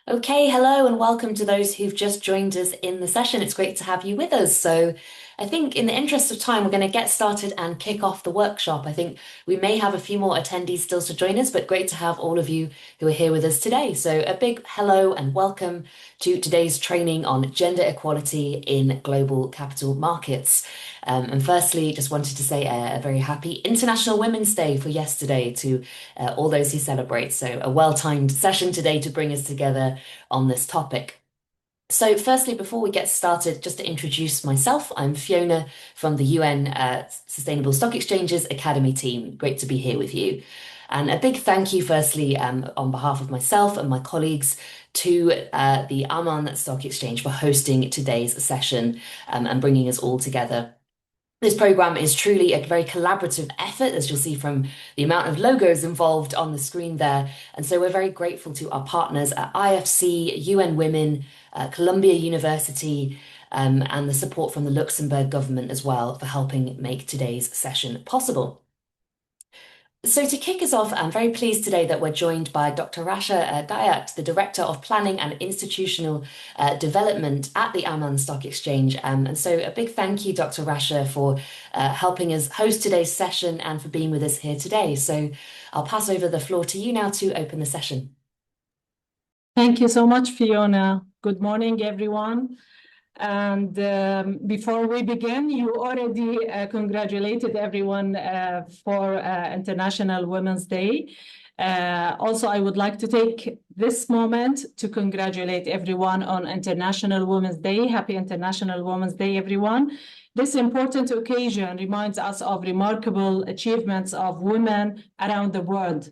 Okay, hello and welcome to those who've just joined us in the session. It's great to have you with us. So, I think in the interest of time, we're going to get started and kick off the workshop. I think we may have a few more attendees still to join us, but great to have all of you who are here with us today. So, a big hello and welcome to today's training on gender equality in global capital markets. And firstly, just wanted to say a very happy International Women's Day for yesterday to all those who celebrate. So, a well-timed session today to bring us together on this topic. So, firstly, before we get started, just to introduce myself, I'm Fiona from the UN Sustainable Stock Exchanges Academy team. Great to be here with you. And a big thank you, firstly, on behalf of myself and my colleagues, to the Amman Stock Exchange for hosting today's session and bringing us all together. This program is truly a very collaborative effort, as you'll see from the amount of logos involved on the screen there. And so we're very grateful to our partners at IFC, UN Women, Columbia University, and the support from the Luxembourg government as well for helping make today's session possible. So to kick us off, I'm very pleased today that we're joined by Dr. Rasha Gayat, the Director of Planning and Institutional Development at the Amman Stock Exchange. And so a big thank you, Dr. Rasha, for helping us host today's session and for being with us here today. So I'll pass over the floor to you now to open the session. Thank you so much, Fiona. Good morning, everyone. And before we begin, you already congratulated everyone for International Women's Day. Also, I would like to take this moment to congratulate everyone on International Women's Day. Happy International Women's Day, everyone. This important occasion reminds us of remarkable achievements of women around the world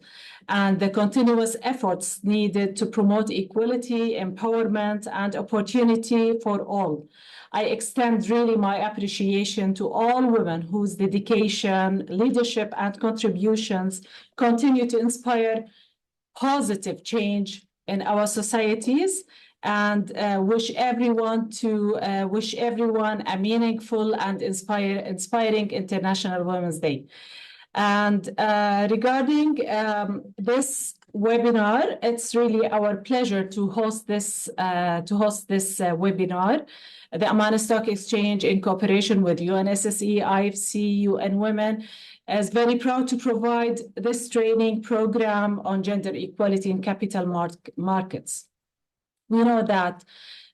and the continuous efforts needed to promote equality, empowerment, and opportunity for all. I extend really my appreciation to all women whose dedication, leadership, and contributions continue to inspire positive change in our societies, and wish everyone a meaningful and inspiring International Women's Day. And regarding this webinar, it's really our pleasure to host this webinar. The Amman Stock Exchange, in cooperation with UNSSE, IFC, UN Women, is very proud to provide this training program on gender equality in capital markets. We know that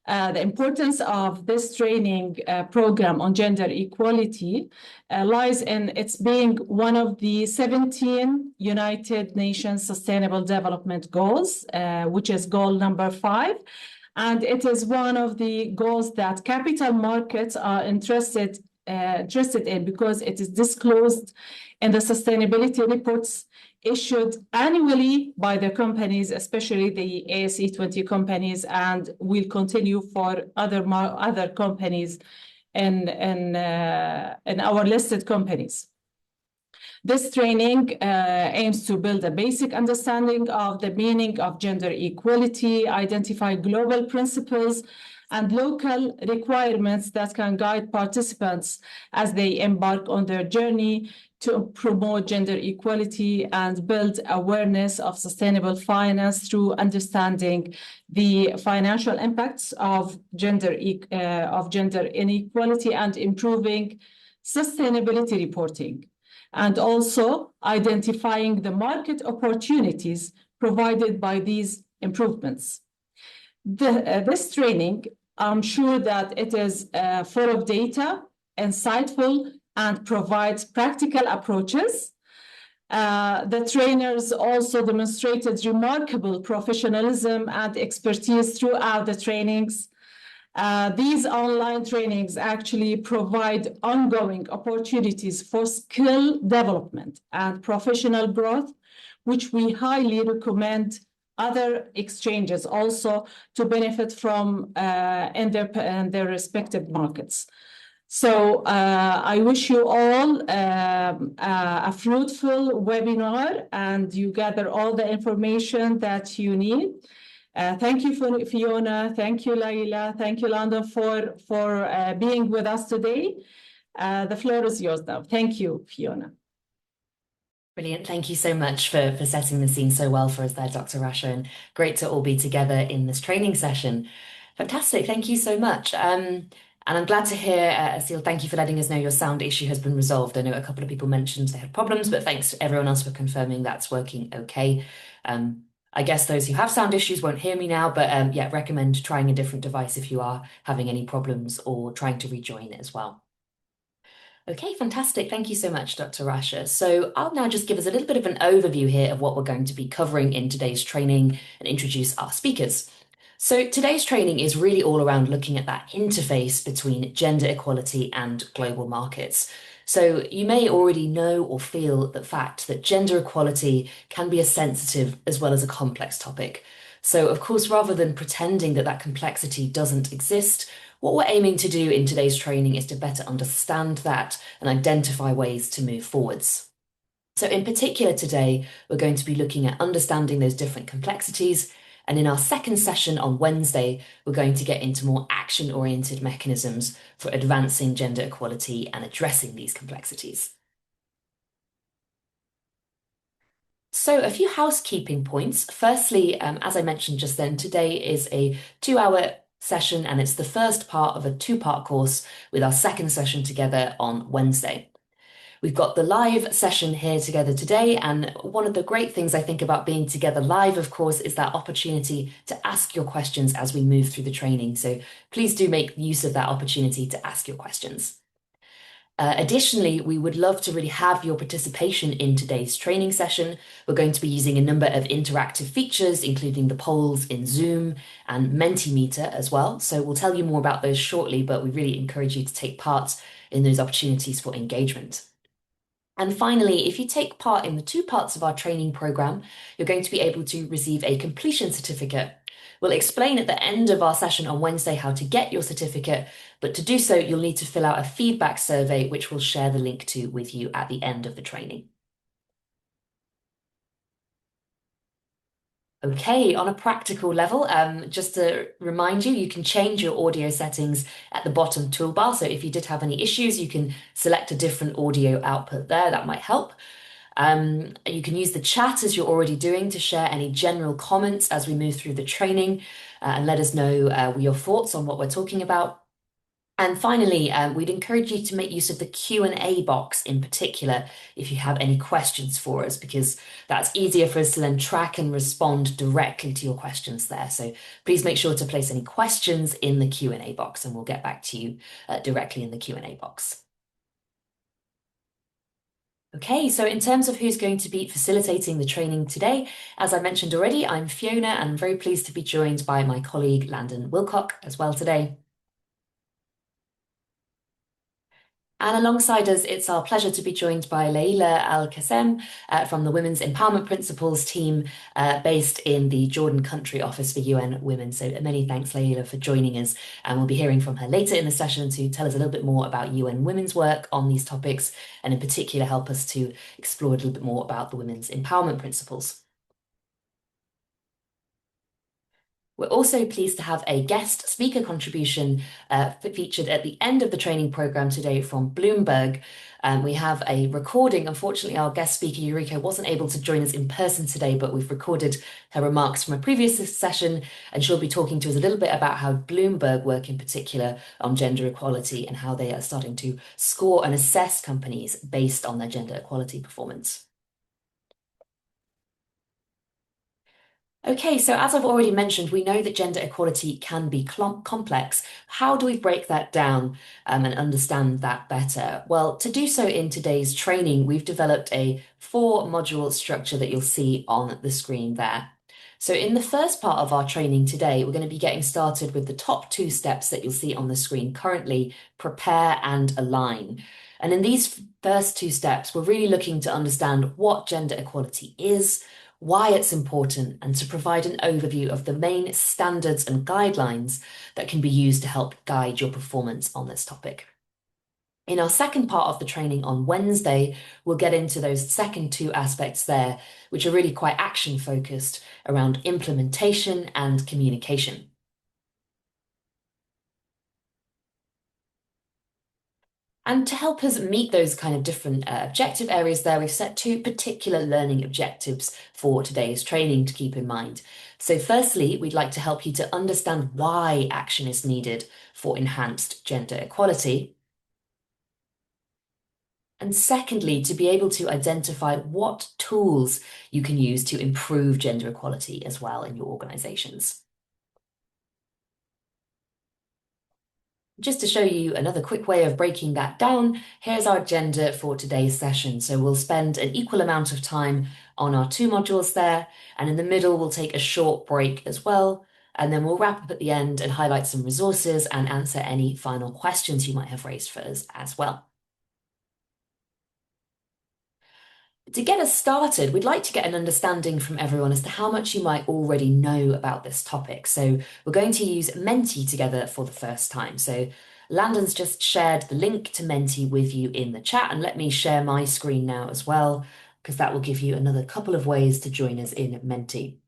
the importance of this training program on gender equality lies in its being one of the 17 United Nations Sustainable Development Goals, which is goal number 5. And it is one of the goals that capital markets are interested in because it is disclosed in the sustainability reports issued annually by the companies, especially the ASE 20 companies, and will continue for other companies in our listed companies. This training aims to build a basic understanding of the meaning of gender equality, identify global principles and local requirements that can guide participants as they embark on their journey to promote gender equality and build awareness of sustainable finance through understanding the financial impacts of gender inequality and improving sustainability reporting, and also identifying the market opportunities provided by these improvements. This training, I'm sure that it is full of data, insightful, and provides practical approaches. The trainers also demonstrated remarkable professionalism and expertise throughout the trainings. These online trainings actually provide ongoing opportunities for skill development and professional growth, which we highly recommend other exchanges also to benefit from in their respective markets. So I wish you all a fruitful webinar and you gather all the information that you need. Thank you, Fiona. Thank you, Laila. Thank you, London, for being with us today. The floor is yours now. Thank you, Fiona. Brilliant. Thank you so much for setting the scene so well for us there, Dr. Rasha, and great to all be together in this training session. Fantastic. Thank you so much. And I'm glad to hear, Asil, thank you for letting us know your sound issue has been resolved. I know a couple of people mentioned they had problems, but thanks to everyone else for confirming that's working okay. Um, I guess those who have sound issues won't hear me now, but yeah, recommend trying a different device if you are having any problems or trying to rejoin it as well. Okay, fantastic. Thank you so much, Dr. Rasha. So I'll now just give us a little bit of an overview here of what we're going to be covering in today's training and introduce our speakers. So today's training is really all around looking at that interface between gender equality and global markets. So you may already know or feel the fact that gender equality can be a sensitive as well as a complex topic. So of course, rather than pretending that that complexity doesn't exist, what we're aiming to do in today's training is to better understand that and identify ways to move forwards. So in particular today, we're going to be looking at understanding those different complexities. And in our second session on Wednesday, we're going to get into more action-oriented mechanisms for advancing gender equality and addressing these complexities. So a few housekeeping points. Firstly, as I mentioned just then, today is a 2-hour session and it's the first part of a two-part course with our second session together on Wednesday. We've got the live session here together today, and one of the great things I think about being together live, of course, is that opportunity to ask your questions as we move through the training. So please do make use of that opportunity to ask your questions. Additionally, we would love to really have your participation in today's training session. We're going to be using a number of interactive features, including the polls in Zoom and Mentimeter as well. So we'll tell you more about those shortly, but we really encourage you to take part in those opportunities for engagement. And finally, if you take part in the two parts of our training program, you're going to be able to receive a completion certificate. We'll explain at the end of our session on Wednesday how to get your certificate, but to do so, you'll need to fill out a feedback survey, which we'll share the link to with you at the end of the training. Okay, on a practical level, just to remind you, you can change your audio settings at the bottom toolbar. So if you did have any issues, you can select a different audio output there. That might help. You can use the chat as you're already doing to share any general comments as we move through the training and let us know your thoughts on what we're talking about. And finally, we'd encourage you to make use of the Q&A box in particular if you have any questions for us, because that's easier for us to then track and respond directly to your questions there. So please make sure to place any questions in the Q&A box and we'll get back to you directly in the Q&A box. Okay, so in terms of who's going to be facilitating the training today, as I mentioned already, I'm Fiona and I'm very pleased to be joined by my colleague Landon Wilcock as well today. And alongside us, it's our pleasure to be joined by Leila Al-Qassem from the Women's Empowerment Principles team based in the Jordan Country Office for UN Women. So many thanks, Leila, for joining us. And we'll be hearing from her later in the session to tell us a little bit more about UN Women's work on these topics, and in particular, help us to explore a little bit more about the Women's Empowerment Principles. We're also pleased to have a guest speaker contribution featured at the end of the training program today from Bloomberg. We have a recording. Unfortunately, our guest speaker, Eureka, wasn't able to join us in person today, but we've recorded her remarks from a previous session, and she'll be talking to us a little bit about how Bloomberg work in particular on gender equality and how they are starting to score and assess companies based on their gender equality performance. Okay, so as I've already mentioned, we know that gender equality can be complex. How do we break that down and understand that better? Well, to do so in today's training, we've developed a 4-module structure that you'll see on the screen there. So in the first part of our training today, we're going to be getting started with the top 2 steps that you'll see on the screen currently: prepare and align. And in these first 2 steps, we're really looking to understand what gender equality is, why it's important, and to provide an overview of the main standards and guidelines that can be used to help guide your performance on this topic. In our second part of the training on Wednesday, we'll get into those second 2 aspects there, which are really quite action focused around implementation and communication. And to help us meet those kind of different objective areas there, we've set two particular learning objectives for today's training to keep in mind. So firstly, we'd like to help you to understand why action is needed for enhanced gender equality. And secondly, to be able to identify what tools you can use to improve gender equality as well in your organizations. Just to show you another quick way of breaking that down, here's our agenda for today's session. So we'll spend an equal amount of time on our two modules there, and in the middle we'll take a short break as well, and then we'll wrap up at the end and highlight some resources and answer any final questions you might have raised for us as well. To get us started, we'd like to get an understanding from everyone as to how much you might already know about this topic. So we're going to use Menti together for the first time. So Landon's just shared the link to Menti with you in the chat, and let me share my screen now as well, because that will give you another couple of ways to join us in Menti.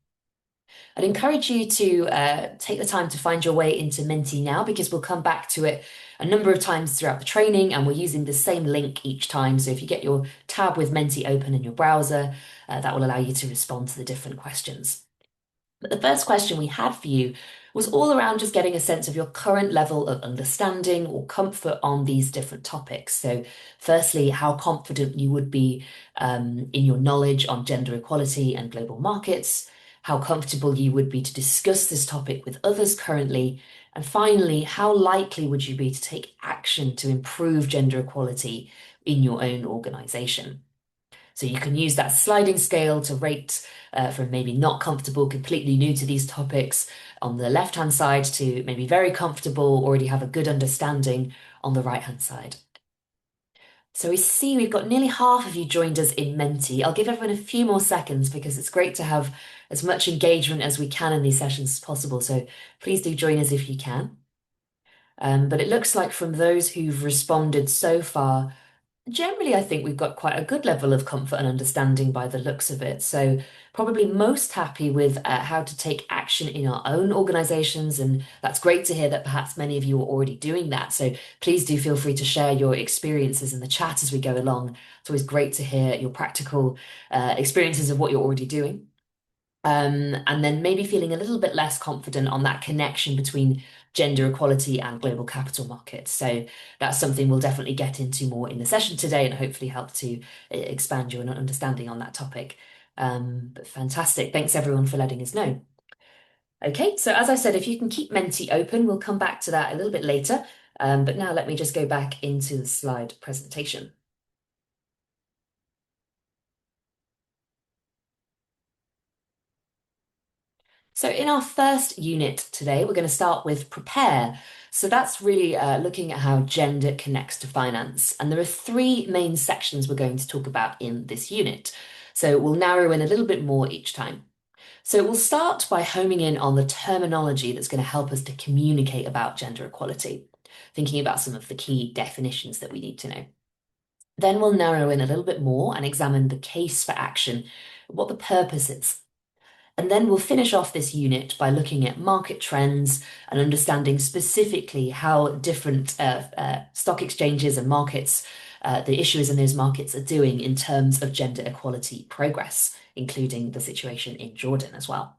I'd encourage you to take the time to find your way into Menti now, because we'll come back to it a number of times throughout the training, and we're using the same link each time. So if you get your tab with Menti open in your browser, that will allow you to respond to the different questions. But the first question we had for you was all around just getting a sense of your current level of understanding or comfort on these different topics. So firstly, how confident you would be in your knowledge on gender equality and global markets, how comfortable you would be to discuss this topic with others currently, and finally, how likely would you be to take action to improve gender equality in your own organization? So you can use that sliding scale to rate from maybe not comfortable, completely new to these topics on the left-hand side to maybe very comfortable, already have a good understanding on the right-hand side. So we see we've got nearly half of you joined us in Menti. I'll give everyone a few more seconds because it's great to have as much engagement as we can in these sessions as possible. So please do join us if you can. But it looks like from those who've responded so far, generally, I think we've got quite a good level of comfort and understanding by the looks of it. So probably most happy with how to take action in our own organizations. And that's great to hear that perhaps many of you are already doing that. So please do feel free to share your experiences in the chat as we go along. It's always great to hear your practical experiences of what you're already doing. And then maybe feeling a little bit less confident on that connection between gender equality and global capital markets. So that's something we'll definitely get into more in the session today and hopefully help to expand your understanding on that topic. But fantastic. Thanks everyone for letting us know. Okay, so as I said, if you can keep Menti open, we'll come back to that a little bit later. But now let me just go back into the slide presentation. So in our first unit today, we're going to start with prepare. So that's really looking at how gender connects to finance. And there are three main sections we're going to talk about in this unit. So we'll narrow in a little bit more each time. So we'll start by homing in on the terminology that's going to help us to communicate about gender equality, thinking about some of the key definitions that we need to know. Then we'll narrow in a little bit more and examine the case for action, what the purpose is. And then we'll finish off this unit by looking at market trends and understanding specifically how different stock exchanges and markets, the issuers in those markets are doing in terms of gender equality progress, including the situation in Jordan as well.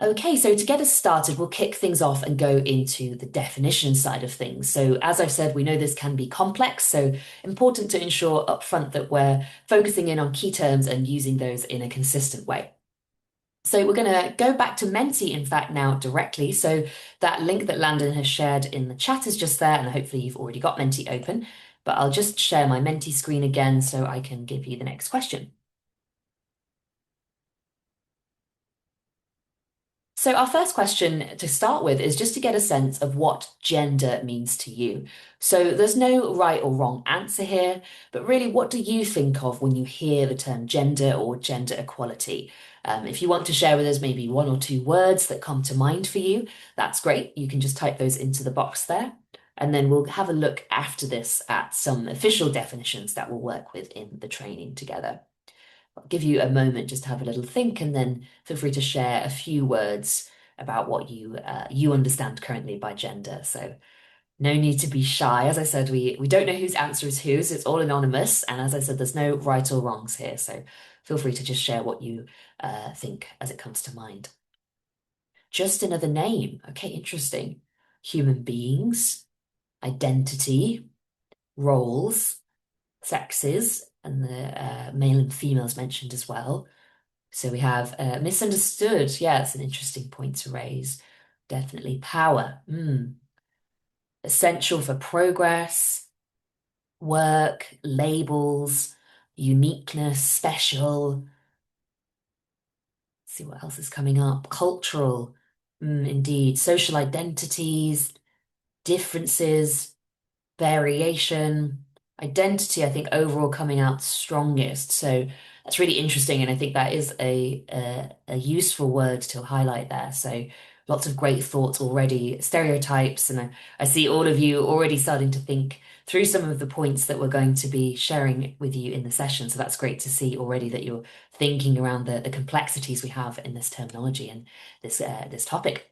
Okay, so to get us started, we'll kick things off and go into the definition side of things. So as I've said, we know this can be complex, so important to ensure upfront that we're focusing in on key terms and using those in a consistent way. So we're going to go back to Menti, in fact, now directly. So that link that Landon has shared in the chat is just there, and hopefully you've already got Menti open. But I'll just share my Menti screen again so I can give you the next question. So our first question to start with is just to get a sense of what gender means to you. So there's no right or wrong answer here, but really, what do you think of when you hear the term gender or gender equality? If you want to share with us maybe one or two words that come to mind for you, that's great. You can just type those into the box there. And then we'll have a look after this at some official definitions that we'll work with in the training together. I'll give you a moment just to have a little think, and then feel free to share a few words about what you understand currently by gender. So No need to be shy. As I said, we don't know whose answer is whose. It's all anonymous. And as I said, there's no right or wrongs here. So feel free to just share what you think as it comes to mind. Just another name. Okay, interesting. Human beings, identity, roles, sexes, and the male and females mentioned as well. So we have misunderstood. Yeah, it's an interesting point to raise. Definitely power. Essential for progress, work, labels, uniqueness, special. See what else is coming up. Cultural. Indeed. Social identities, differences, variation, identity, I think overall coming out strongest. So that's really interesting. And I think that is a useful word to highlight there. So lots of great thoughts already, stereotypes. And I see all of you already starting to think through some of the points that we're going to be sharing with you in the session. So that's great to see already that you're thinking around the complexities we have in this terminology and this topic.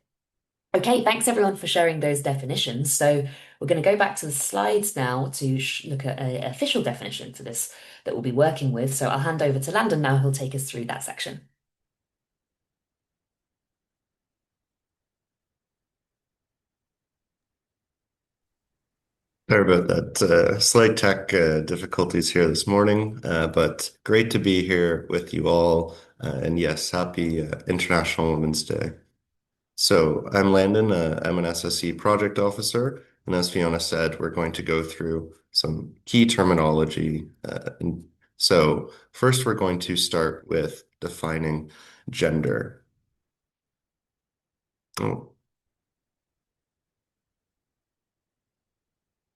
Okay, thanks everyone for sharing those definitions. So we're going to go back to the slides now to look at an official definition for this that we'll be working with. So I'll hand over to Landon now, who'll take us through that section. Sorry about that. Slight tech difficulties here this morning, but great to be here with you all. And yes, happy International Women's Day. So I'm Landon. I'm an SSE project officer. And as Fiona said, we're going to go through some key terminology. So first, we're going to start with defining gender. Oh,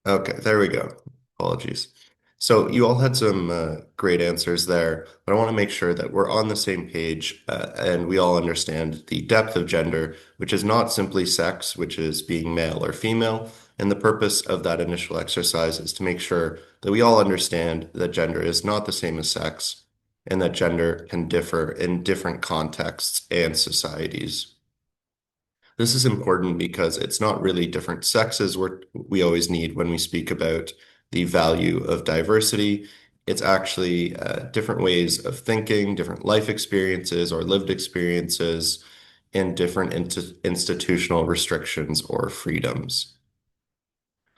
okay, there we go. Apologies. So you all had some great answers there, but I want to make sure that we're on the same page and we all understand the depth of gender, which is not simply sex, which is being male or female. And the purpose of that initial exercise is to make sure that we all understand that gender is not the same as sex and that gender can differ in different contexts and societies. This is important because it's not really different sexes we always need when we speak about the value of diversity. It's actually different ways of thinking, different life experiences or lived experiences, and different institutional restrictions or freedoms.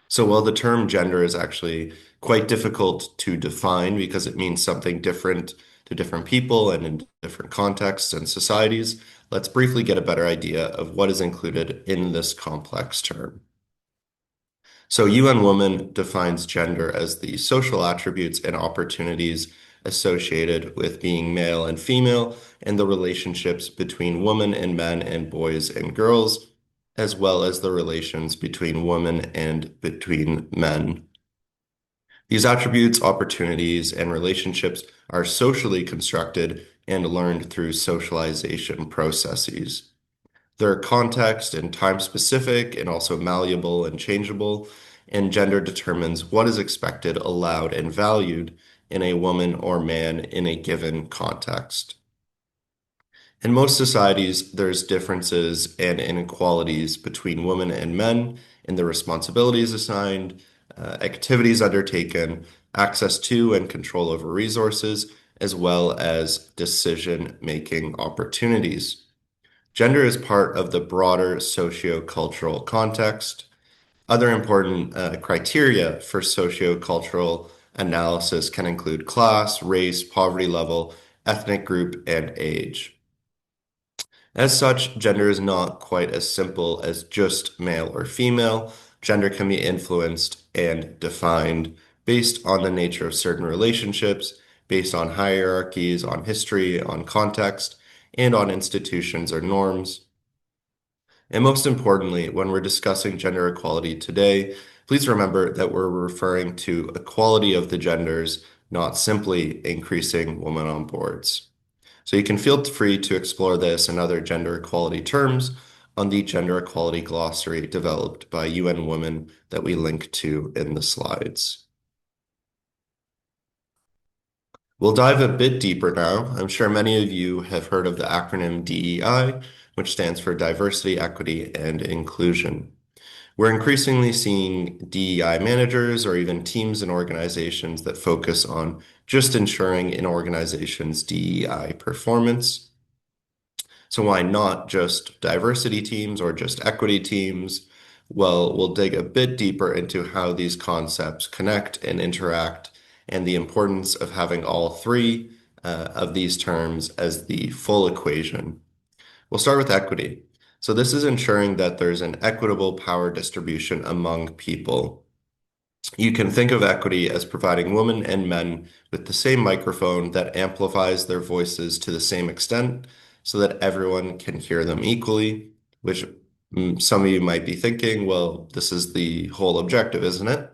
So while the term gender is actually quite difficult to define because it means something different to different people and in different contexts and societies, let's briefly get a better idea of what is included in this complex term. So UN Women defines gender as the social attributes and opportunities associated with being male and female and the relationships between women and men and boys and girls, as well as the relations between women and between men. These attributes, opportunities, and relationships are socially constructed and learned through socialization processes. They're context and time specific and also malleable and changeable, and gender determines what is expected, allowed, and valued in a woman or man in a given context. In most societies, there's differences and inequalities between women and men in the responsibilities assigned, activities undertaken, access to and control over resources, as well as decision-making opportunities. Gender is part of the broader socio-cultural context. Other important criteria for socio-cultural analysis can include class, race, poverty level, ethnic group, and age. As such, gender is not quite as simple as just male or female. Gender can be influenced and defined based on the nature of certain relationships, based on hierarchies, on history, on context, and on institutions or norms. And most importantly, when we're discussing gender equality today, please remember that we're referring to equality of the genders, not simply increasing women on boards. So you can feel free to explore this and other gender equality terms on the gender equality glossary developed by UN Women that we link to in the slides. We'll dive a bit deeper now. I'm sure many of you have heard of the acronym DEI, which stands for Diversity, Equity, and Inclusion. We're increasingly seeing DEI managers or even teams and organizations that focus on just ensuring an organization's DEI performance. So why not just diversity teams or just equity teams? Well, we'll dig a bit deeper into how these concepts connect and interact and the importance of having all three of these terms as the full equation. We'll start with equity. So this is ensuring that there's an equitable power distribution among people. You can think of equity as providing women and men with the same microphone that amplifies their voices to the same extent so that everyone can hear them equally, which some of you might be thinking, well, this is the whole objective, isn't it?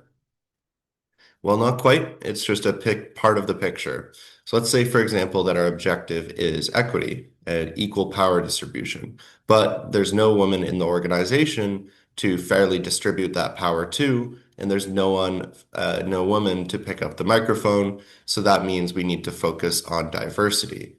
Well, not quite. It's just a part of the picture. So let's say, for example, that our objective is equity and equal power distribution, but there's no woman in the organization to fairly distribute that power to, and there's no woman to pick up the microphone. So that means we need to focus on diversity.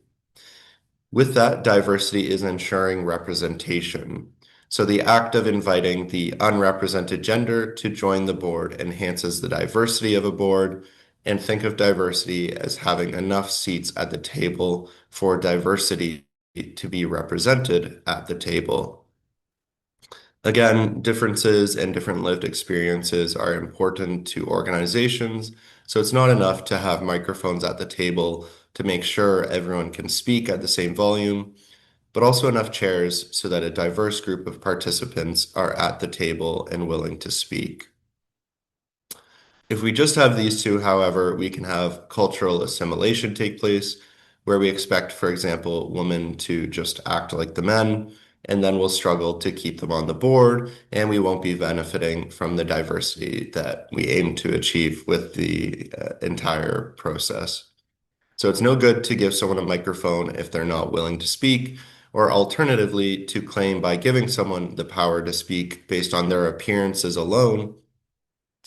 With that, diversity is ensuring representation. So the act of inviting the unrepresented gender to join the board enhances the diversity of a board, and think of diversity as having enough seats at the table for diversity to be represented at the table. Again, differences and different lived experiences are important to organizations, so it's not enough to have microphones at the table to make sure everyone can speak at the same volume, but also enough chairs so that a diverse group of participants are at the table and willing to speak. If we just have these two, however, we can have cultural assimilation take place, where we expect, for example, women to just act like the men, and then we'll struggle to keep them on the board, and we won't be benefiting from the diversity that we aim to achieve with the entire process. So it's no good to give someone a microphone if they're not willing to speak, or alternatively, to claim by giving someone the power to speak based on their appearances alone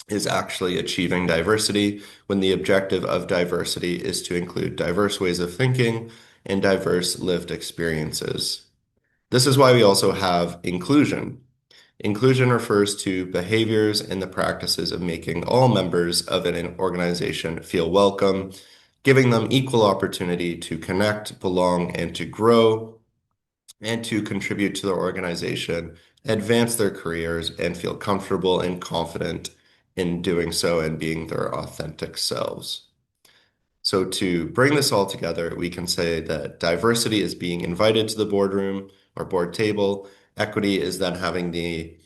is actually achieving diversity when the objective of diversity is to include diverse ways of thinking and diverse lived experiences. This is why we also have inclusion. Inclusion refers to behaviors and the practices of making all members of an organization feel welcome, giving them equal opportunity to connect, belong, and to grow, and to contribute to their organization, advance their careers, and feel comfortable and confident in doing so and being their authentic selves. So to bring this all together, we can say that diversity is being invited to the boardroom or board table. Equity is then having the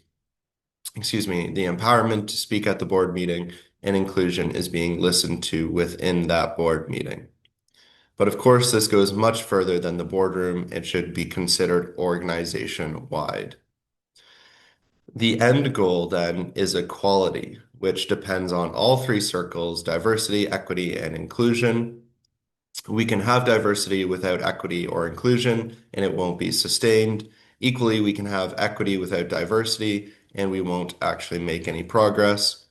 empowerment to speak at the board meeting, and inclusion is being listened to within that board meeting. But of course, this goes much further than the boardroom. It should be considered organization-wide. The end goal then is equality, which depends on all three circles: diversity, equity, and inclusion. We can have diversity without equity or inclusion, and it won't be sustained. Equally, we can have equity without diversity, and we won't actually make any progress.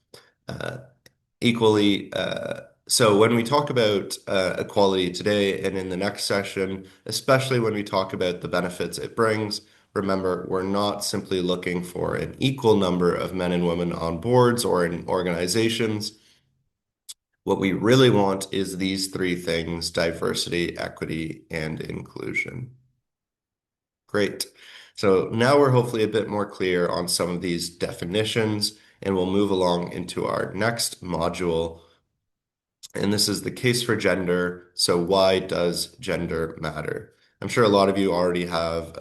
Uh, equally, so when we talk about equality today and in the next session, especially when we talk about the benefits it brings, remember, we're not simply looking for an equal number of men and women on boards or in organizations. What we really want is these three things: diversity, equity, and inclusion. Great. So now we're hopefully a bit more clear on some of these definitions, and we'll move along into our next module. And this is the case for gender. So why does gender matter? I'm sure a lot of you already have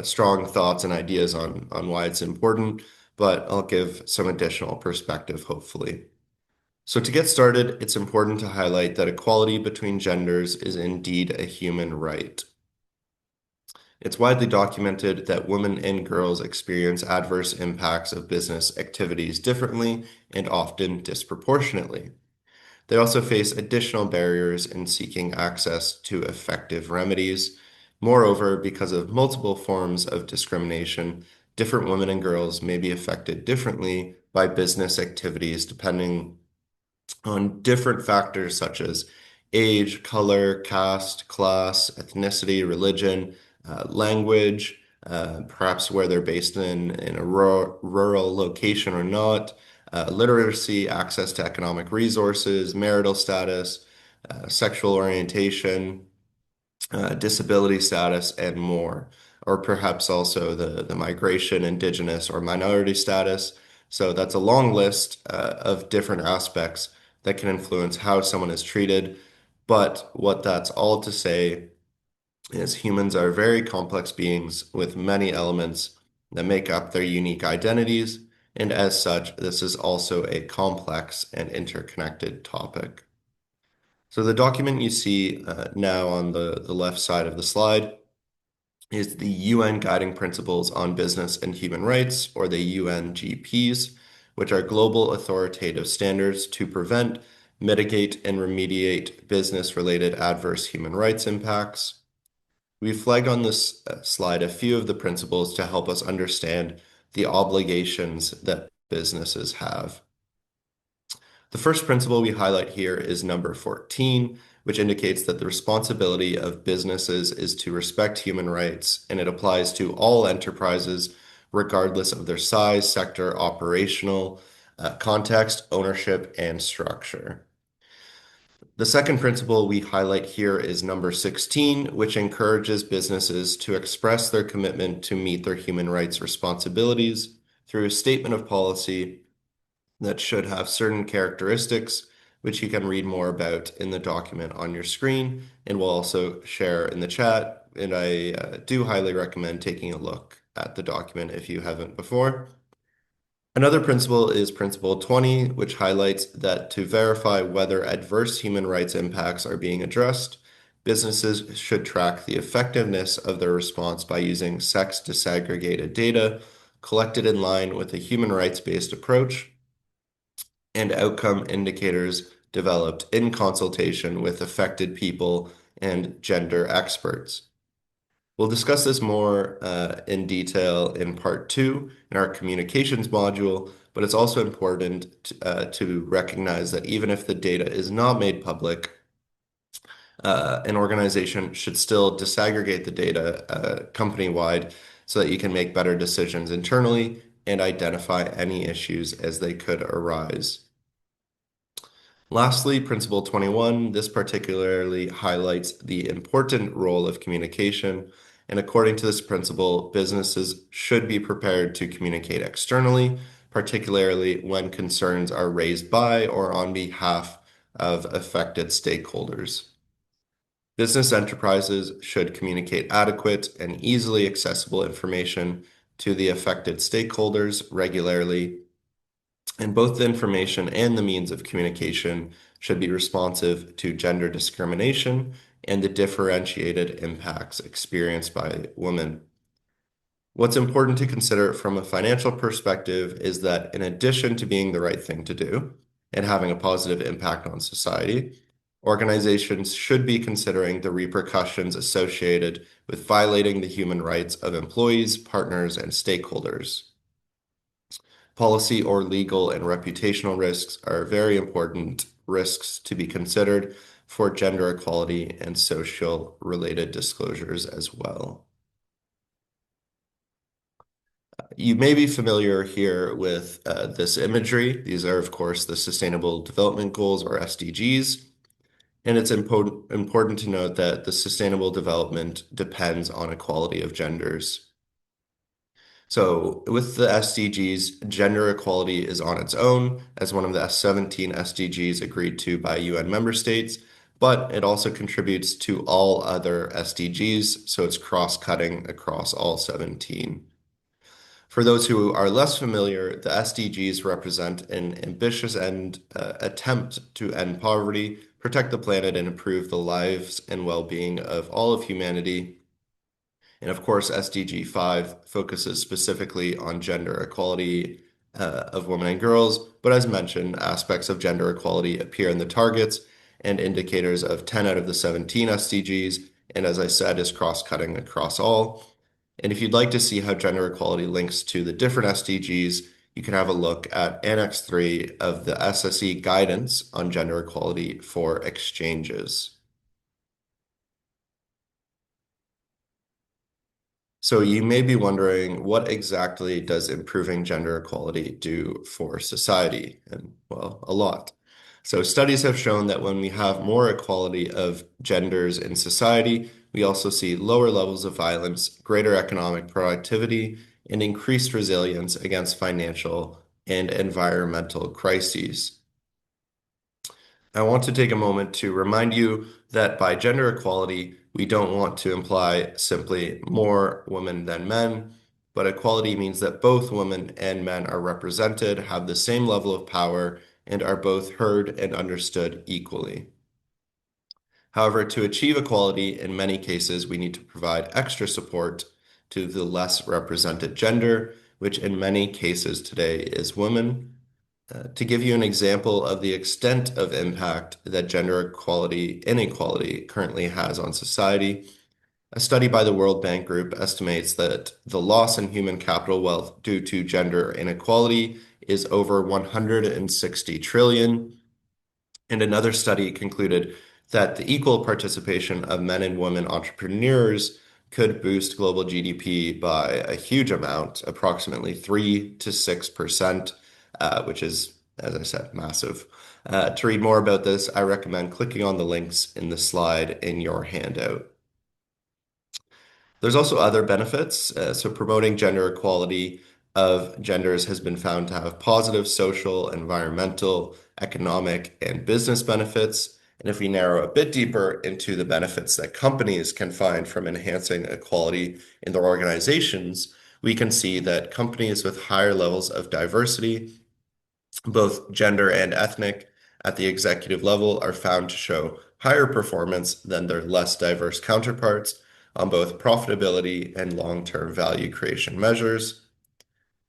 strong thoughts and ideas on why it's important, but I'll give some additional perspective, hopefully. So to get started, it's important to highlight that equality between genders is indeed a human right. It's widely documented that women and girls experience adverse impacts of business activities differently and often disproportionately. They also face additional barriers in seeking access to effective remedies. Moreover, because of multiple forms of discrimination, different women and girls may be affected differently by business activities depending on different factors such as age, color, caste, class, ethnicity, religion, language, perhaps where they're based in a rural location or not, literacy, access to economic resources, marital status, sexual orientation, disability status, and more. Or perhaps also the migration, indigenous, or minority status. So that's a long list of different aspects that can influence how someone is treated. But what that's all to say is humans are very complex beings with many elements that make up their unique identities. And as such, this is also a complex and interconnected topic. So the document you see now on the left side of the slide is the UN Guiding Principles on Business and Human Rights, or the UNGPs, which are global authoritative standards to prevent, mitigate, and remediate business-related adverse human rights impacts. We've flagged on this slide a few of the principles to help us understand the obligations that businesses have. The first principle we highlight here is number 14, which indicates that the responsibility of businesses is to respect human rights, and it applies to all enterprises, regardless of their size, sector, operational, context, ownership, and structure. The second principle we highlight here is number 16, which encourages businesses to express their commitment to meet their human rights responsibilities through a statement of policy that should have certain characteristics, which you can read more about in the document on your screen, and we'll also share in the chat. And I do highly recommend taking a look at the document if you haven't before. Another principle is Principle 20, which highlights that to verify whether adverse human rights impacts are being addressed, businesses should track the effectiveness of their response by using sex disaggregated data collected in line with a human rights-based approach and outcome indicators developed in consultation with affected people and gender experts. We'll discuss this more in detail in part 2 in our communications module, but it's also important to recognize that even if the data is not made public, an organization should still disaggregate the data company-wide so that you can make better decisions internally and identify any issues as they could arise. Lastly, Principle 21, this particularly highlights the important role of communication. And according to this principle, businesses should be prepared to communicate externally, particularly when concerns are raised by or on behalf of affected stakeholders. Business enterprises should communicate adequate and easily accessible information to the affected stakeholders regularly, and both the information and the means of communication should be responsive to gender discrimination and the differentiated impacts experienced by women. What's important to consider from a financial perspective is that in addition to being the right thing to do and having a positive impact on society, organizations should be considering the repercussions associated with violating the human rights of employees, partners, and stakeholders. Policy or legal and reputational risks are very important risks to be considered for gender equality and social related disclosures as well. You may be familiar here with this imagery. These are, of course, the Sustainable Development Goals, or SDGs. And it's important to note that the sustainable development depends on equality of genders. So with the SDGs, gender equality is on its own as one of the 17 SDGs agreed to by UN member states, but it also contributes to all other SDGs, so it's cross-cutting across all 17. For those who are less familiar, the SDGs represent an ambitious attempt to end poverty, protect the planet, and improve the lives and well-being of all of humanity. And of course, SDG 5 focuses specifically on gender equality of women and girls, but as mentioned, aspects of gender equality appear in the targets and indicators of 10 out of the 17 SDGs, and as I said, is cross-cutting across all. And if you'd like to see how gender equality links to the different SDGs, you can have a look at Annex 3 of the SSE guidance on gender equality for exchanges. So you may be wondering, what exactly does improving gender equality do for society? And well, a lot. So studies have shown that when we have more equality of genders in society, we also see lower levels of violence, greater economic productivity, and increased resilience against financial and environmental crises. I want to take a moment to remind you that by gender equality, we don't want to imply simply more women than men, but equality means that both women and men are represented, have the same level of power, and are both heard and understood equally. However, to achieve equality, in many cases, we need to provide extra support to the less represented gender, which in many cases today is women. To give you an example of the extent of impact that gender equality inequality currently has on society, a study by the World Bank Group estimates that the loss in human capital wealth due to gender inequality is over 160 trillion. And another study concluded that the equal participation of men and women entrepreneurs could boost global GDP by a huge amount, approximately 3 to 6%, which is, as I said, massive. To read more about this, I recommend clicking on the links in the slide in your handout. There's also other benefits. So promoting gender equality of genders has been found to have positive social, environmental, economic, and business benefits. And if we narrow a bit deeper into the benefits that companies can find from enhancing equality in their organizations, we can see that companies with higher levels of diversity, both gender and ethnic, at the executive level are found to show higher performance than their less diverse counterparts on both profitability and long-term value creation measures.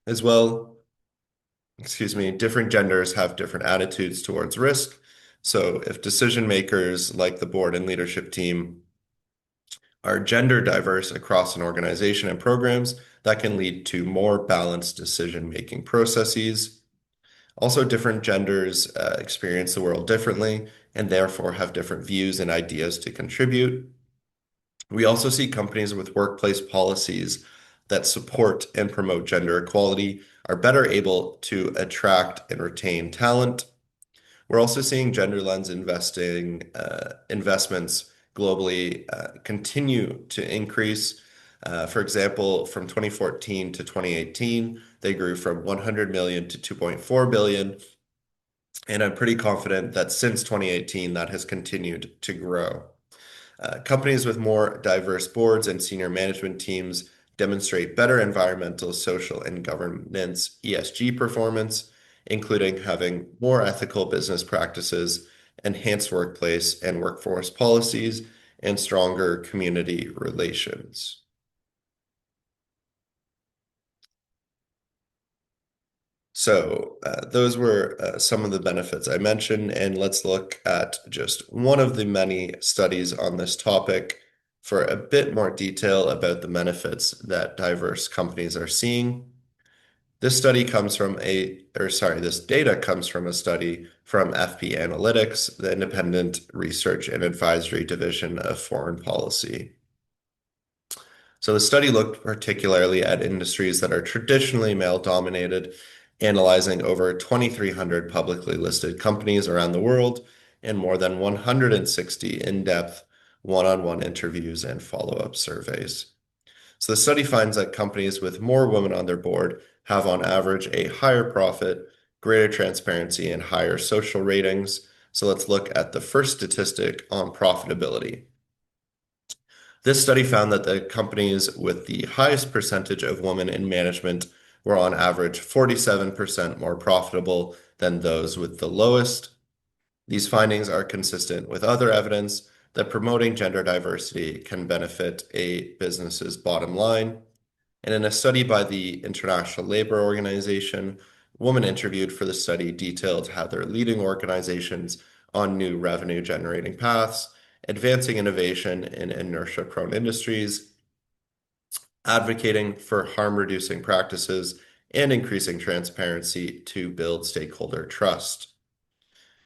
As well, different genders have different attitudes towards risk. So if decision makers like the board and leadership team are gender diverse across an organization and programs, that can lead to more balanced decision-making processes. Also, different genders experience the world differently and therefore have different views and ideas to contribute. We also see companies with workplace policies that support and promote gender equality are better able to attract and retain talent. We're also seeing gender lens investments globally continue to increase. For example, from 2014 to 2018, they grew from 100 million to 2.4 billion. And I'm pretty confident that since 2018, that has continued to grow. Companies with more diverse boards and senior management teams demonstrate better environmental, social, and governance ESG performance, including having more ethical business practices, enhanced workplace and workforce policies, and stronger community relations. So those were some of the benefits I mentioned, and let's look at just one of the many studies on this topic for a bit more detail about the benefits that diverse companies are seeing. This data comes from a study from FP Analytics, the Independent Research and Advisory Division of Foreign Policy. So the study looked particularly at industries that are traditionally male-dominated, analyzing over 2,300 publicly listed companies around the world and more than 160 in-depth one-on-one interviews and follow-up surveys. So the study finds that companies with more women on their board have on average a higher profit, greater transparency, and higher social ratings. So let's look at the first statistic on profitability. This study found that the companies with the highest percentage of women in management were on average 47% more profitable than those with the lowest. These findings are consistent with other evidence that promoting gender diversity can benefit a business's bottom line. And in a study by the International Labor Organization, women interviewed for the study detailed how they're leading organizations on new revenue generating paths, advancing innovation in inertia-prone industries, advocating for harm-reducing practices, and increasing transparency to build stakeholder trust.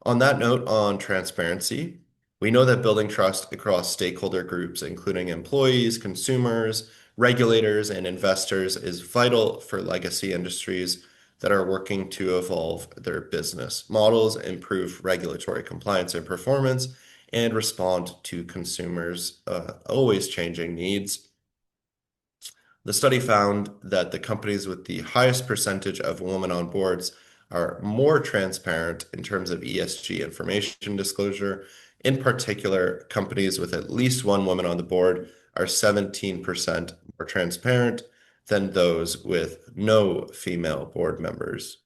On that note, on transparency, we know that building trust across stakeholder groups, including employees, consumers, regulators and investors is vital for legacy industries that are working to evolve their business models, improve regulatory compliance and performance, and respond to consumers' always changing needs. The study found that the companies with the highest percentage of women on boards are more transparent in terms of ESG information disclosure. In particular, companies with at least one woman on the board are 17% more transparent than those with no female board members.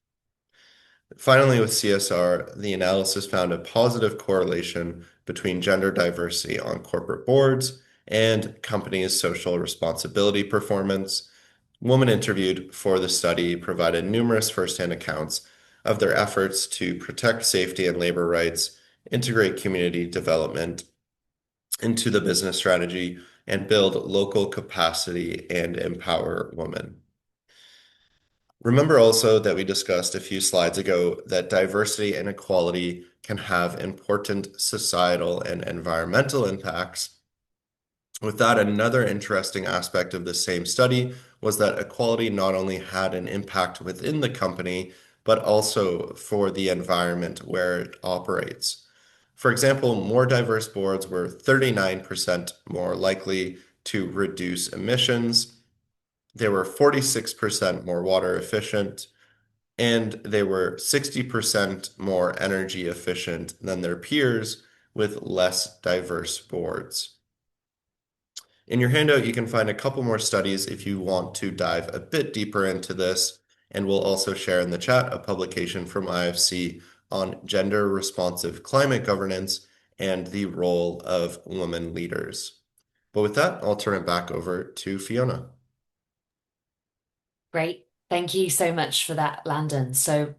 Finally, with CSR, the analysis found a positive correlation between gender diversity on corporate boards and companies' social responsibility performance. Women interviewed for the study provided numerous firsthand accounts of their efforts to protect safety and labor rights, integrate community development into the business strategy, and build local capacity and empower women. Remember also that we discussed a few slides ago that diversity and equality can have important societal and environmental impacts. With that, another interesting aspect of the same study was that equality not only had an impact within the company, but also for the environment where it operates. For example, more diverse boards were 39% more likely to reduce emissions. They were 46% more water efficient, and they were 60% more energy efficient than their peers with less diverse boards. In your handout, you can find a couple more studies if you want to dive a bit deeper into this, and we'll also share in the chat a publication from IFC on gender responsive climate governance and the role of women leaders. But with that, I'll turn it back over to Fiona. Great. Thank you so much for that, Landon. So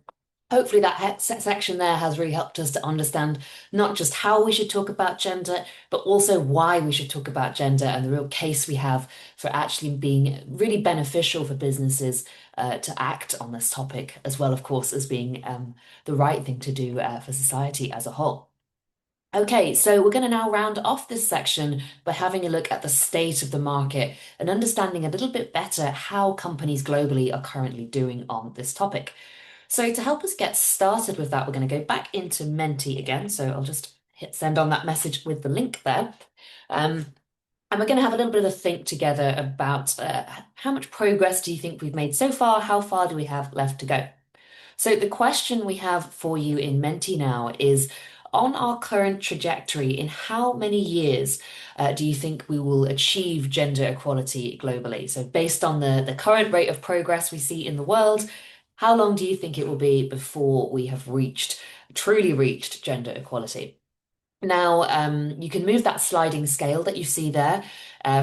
hopefully that section there has really helped us to understand not just how we should talk about gender, but also why we should talk about gender and the real case we have for actually being really beneficial for businesses to act on this topic, as well, of course, as being the right thing to do for society as a whole. Okay, so we're going to now round off this section by having a look at the state of the market and understanding a little bit better how companies globally are currently doing on this topic. So to help us get started with that, we're going to go back into Menti again. So I'll just hit send on that message with the link there. And we're going to have a little bit of a think together about how much progress do you think we've made so far? How far do we have left to go? So the question we have for you in Menti now is, on our current trajectory, in how many years do you think we will achieve gender equality globally? So based on the current rate of progress we see in the world, how long do you think it will be before we have truly reached gender equality? Now, you can move that sliding scale that you see there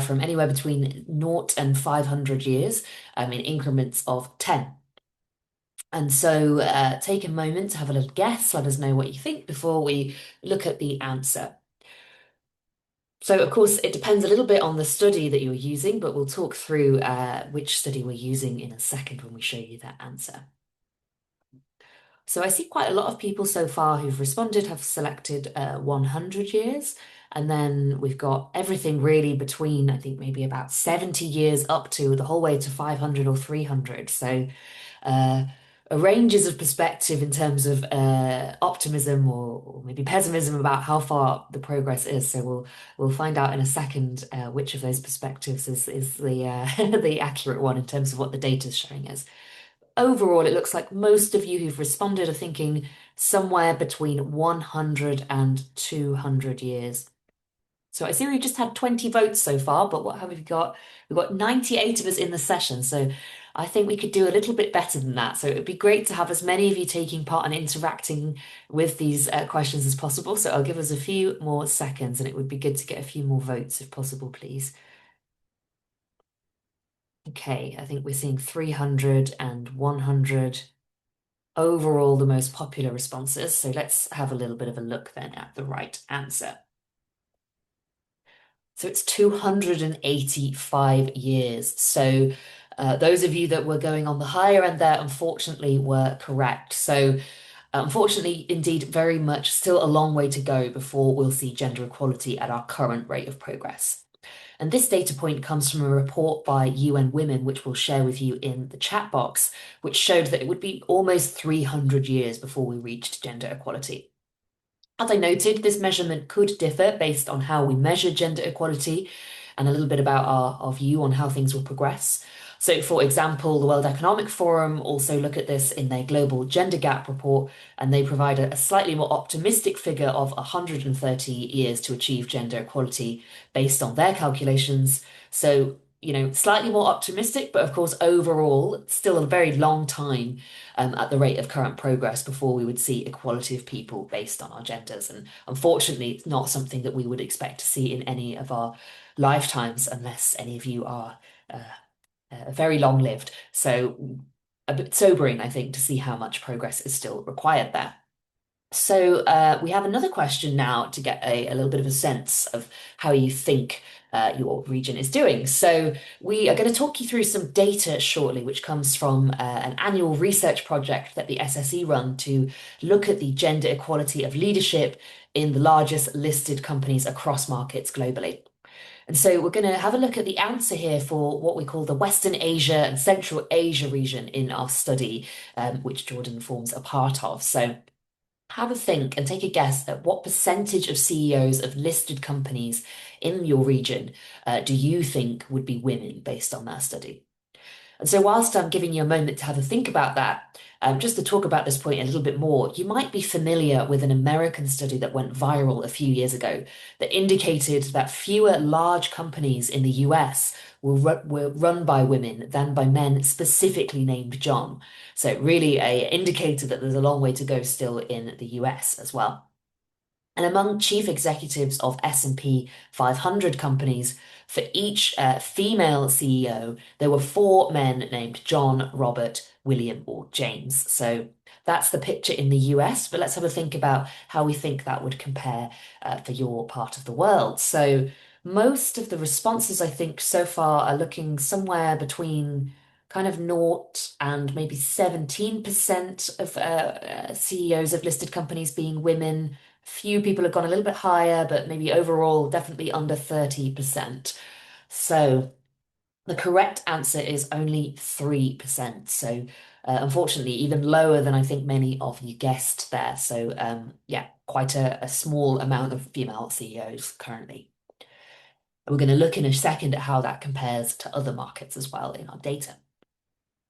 from anywhere between 0 and 500 years in increments of 10. And so take a moment to have a little guess, let us know what you think before we look at the answer. So, of course, it depends a little bit on the study that you're using, but we'll talk through which study we're using in a second when we show you that answer. So I see quite a lot of people so far who've responded have selected 100 years. And then we've got everything really between, I think, maybe about 70 years up to the whole way to 500 or 300. So ranges of perspective in terms of optimism or maybe pessimism about how far the progress is. So we'll find out in a second which of those perspectives is the the accurate one in terms of what the data is showing us. Overall, it looks like most of you who've responded are thinking somewhere between 100 and 200 years. So I see we just had 20 votes so far, but what have we got? We've got 98 of us in the session, so I think we could do a little bit better than that. So it would be great to have as many of you taking part and interacting with these questions as possible. So I'll give us a few more seconds, and it would be good to get a few more votes if possible, please. Okay, I think we're seeing 300 and 100 overall the most popular responses. So let's have a little bit of a look then at the right answer. So it's 285 years. So those of you that were going on the higher end there, unfortunately, were correct. So unfortunately, indeed, very much still a long way to go before we'll see gender equality at our current rate of progress. And this data point comes from a report by UN Women, which we'll share with you in the chat box, which showed that it would be almost 300 years before we reached gender equality. As I noted, this measurement could differ based on how we measure gender equality and a little bit about our view on how things will progress. So, for example, the World Economic Forum also look at this in their Global Gender Gap report, and they provide a slightly more optimistic figure of 130 years to achieve gender equality based on their calculations. So, slightly more optimistic, but of course, overall, still a very long time at the rate of current progress before we would see equality of people based on our genders. And unfortunately, it's not something that we would expect to see in any of our lifetimes unless any of you are very long lived. So a bit sobering, I think, to see how much progress is still required there. So we have another question now to get a little bit of a sense of how you think your region is doing. So we are going to talk you through some data shortly, which comes from an annual research project that the SSE run to look at the gender equality of leadership in the largest listed companies across markets globally. And so we're going to have a look at the answer here for what we call the Western Asia and Central Asia region in our study, which Jordan forms a part of. So have a think and take a guess at what percentage of CEOs of listed companies in your region do you think would be women based on that study? And so, whilst I'm giving you a moment to have a think about that, just to talk about this point a little bit more, you might be familiar with an American study that went viral a few years ago that indicated that fewer large companies in the US were run by women than by men specifically named John. So, really, a indicator that there's a long way to go still in the US as well. And among chief executives of S&P 500 companies, for each female CEO, there were four men named John, Robert, William, or James. So that's the picture in the US, but let's have a think about how we think that would compare for your part of the world. So most of the responses, I think, so far are looking somewhere between kind of naught and maybe 17% of CEOs of listed companies being women. Few people have gone a little bit higher, but maybe overall, definitely under 30%. So the correct answer is only 3%. So unfortunately, even lower than I think many of you guessed there. So yeah, quite a small amount of female CEOs currently. We're going to look in a second at how that compares to other markets as well in our data.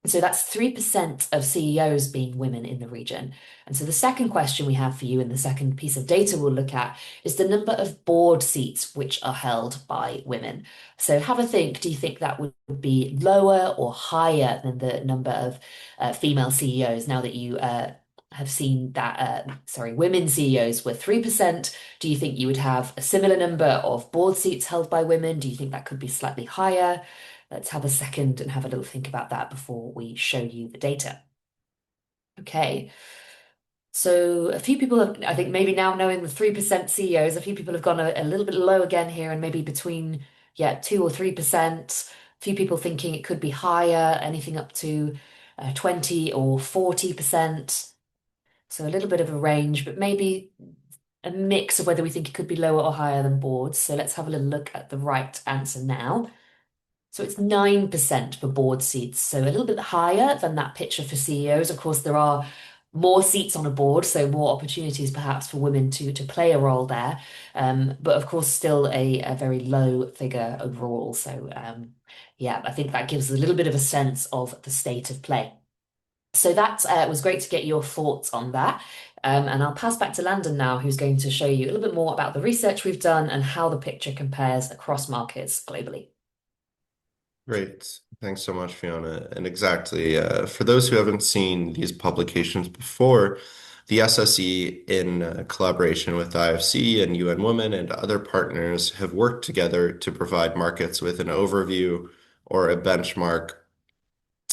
So that's 3% of CEOs being women in the region. And so the second question we have for you in the second piece of data we'll look at is the number of board seats which are held by women. So have a think, do you think that would be lower or higher than the number of female CEOs now that you have seen that, women CEOs were 3%. Do you think you would have a similar number of board seats held by women? Do you think that could be slightly higher? Let's have a second and have a little think about that before we show you the data. Okay. So a few people have, I think maybe now knowing the 3% CEOs, a few people have gone a little bit low again here and maybe between, 2 or 3%. A few people thinking it could be higher, anything up to 20 or 40%. So a little bit of a range, but maybe a mix of whether we think it could be lower or higher than boards. So let's have a little look at the right answer now. So it's 9% for board seats, so a little bit higher than that picture for CEOs. Of course, there are more seats on a board, so more opportunities perhaps for women to play a role there. But of course, still a very low figure overall. So yeah, I think that gives a little bit of a sense of the state of play. So that was great to get your thoughts on that. And I'll pass back to Landon now, who's going to show you a little bit more about the research we've done and how the picture compares across markets globally. Great. Thanks so much, Fiona. And exactly, for those who haven't seen these publications before, the SSE, in collaboration with IFC and UN Women and other partners, have worked together to provide markets with an overview or a benchmark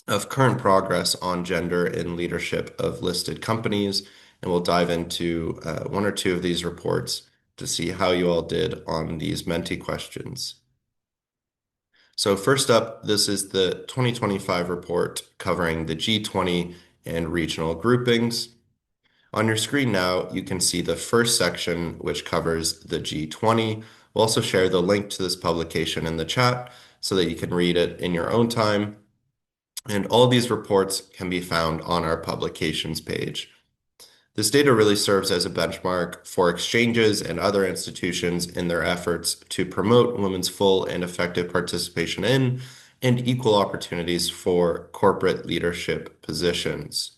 of current progress on gender in leadership of listed companies. And we'll dive into one or two of these reports to see how you all did on these Menti questions. So first up, this is the 2025 report covering the G20 and regional groupings. On your screen now, you can see the first section, which covers the G20, We'll also share the link to this publication in the chat so that you can read it in your own time. And all of these reports can be found on our publications page. This data really serves as a benchmark for exchanges and other institutions in their efforts to promote women's full and effective participation in and equal opportunities for corporate leadership positions.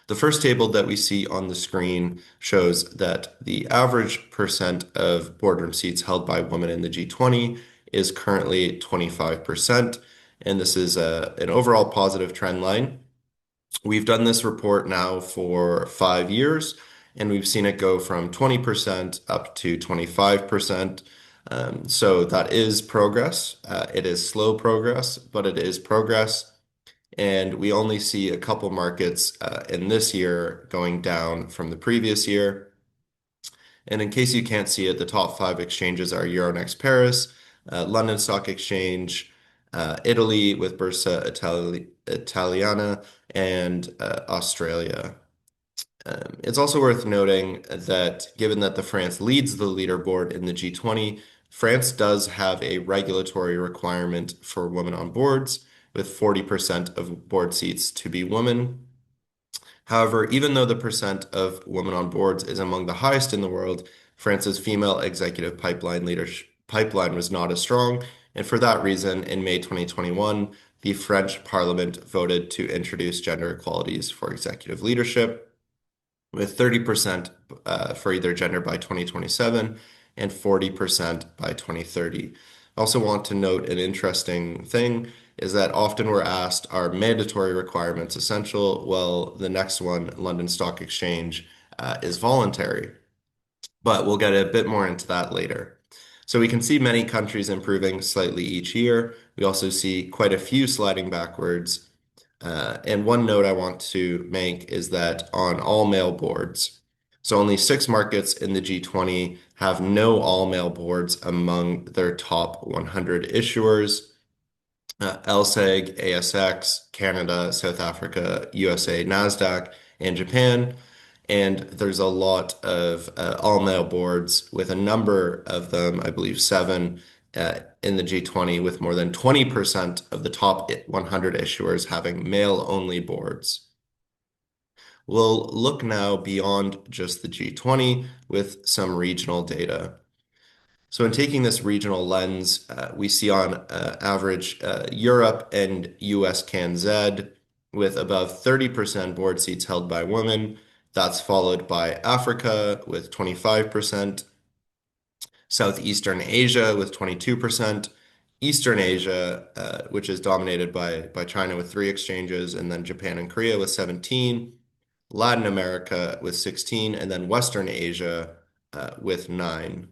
The first table that we see on the screen shows that the average percent of boardroom seats held by women in the G20 is currently 25%, and this is an overall positive trend line. We've done this report now for 5 years, and we've seen it go from 20% up to 25%. So that is progress. It is slow progress, but it is progress. And we only see a couple markets in this year going down from the previous year. And in case you can't see it, the top five exchanges are Euronext Paris, London Stock Exchange, Italy with Italiana, and Australia. It's also worth noting that given that the France leads the leaderboard in the G20, France does have a regulatory requirement for women on boards, with 40% of board seats to be women. However, even though the percent of women on boards is among the highest in the world, France's female executive pipeline was not as strong, and for that reason, in May 2021, the French Parliament voted to introduce gender equalities for executive leadership, with 30% for either gender by 2027 and 40% by 2030. I also want to note an interesting thing is that often we're asked, are mandatory requirements essential? Well, the next one, London Stock Exchange, is voluntary, but we'll get a bit more into that later. So we can see many countries improving slightly each year. We also see quite a few sliding backwards. And one note I want to make is that on all male boards, so only 6 markets in the G20 have no all male boards among their top 100 issuers. LSEG, ASX, Canada, South Africa, USA, NASDAQ, and Japan. And there's a lot of all male boards with a number of them, I believe 7, in the G20, with more than 20% of the top 100 issuers having male-only boards. We'll look now beyond just the G20 with some regional data. So in taking this regional lens, we see on average Europe and US Can Z with above 30% board seats held by women. That's followed by Africa with 25%, Southeastern Asia with 22%, Eastern Asia, which is dominated by China with 3 exchanges, and then Japan and Korea with 17, Latin America with 16, and then Western Asia with 9.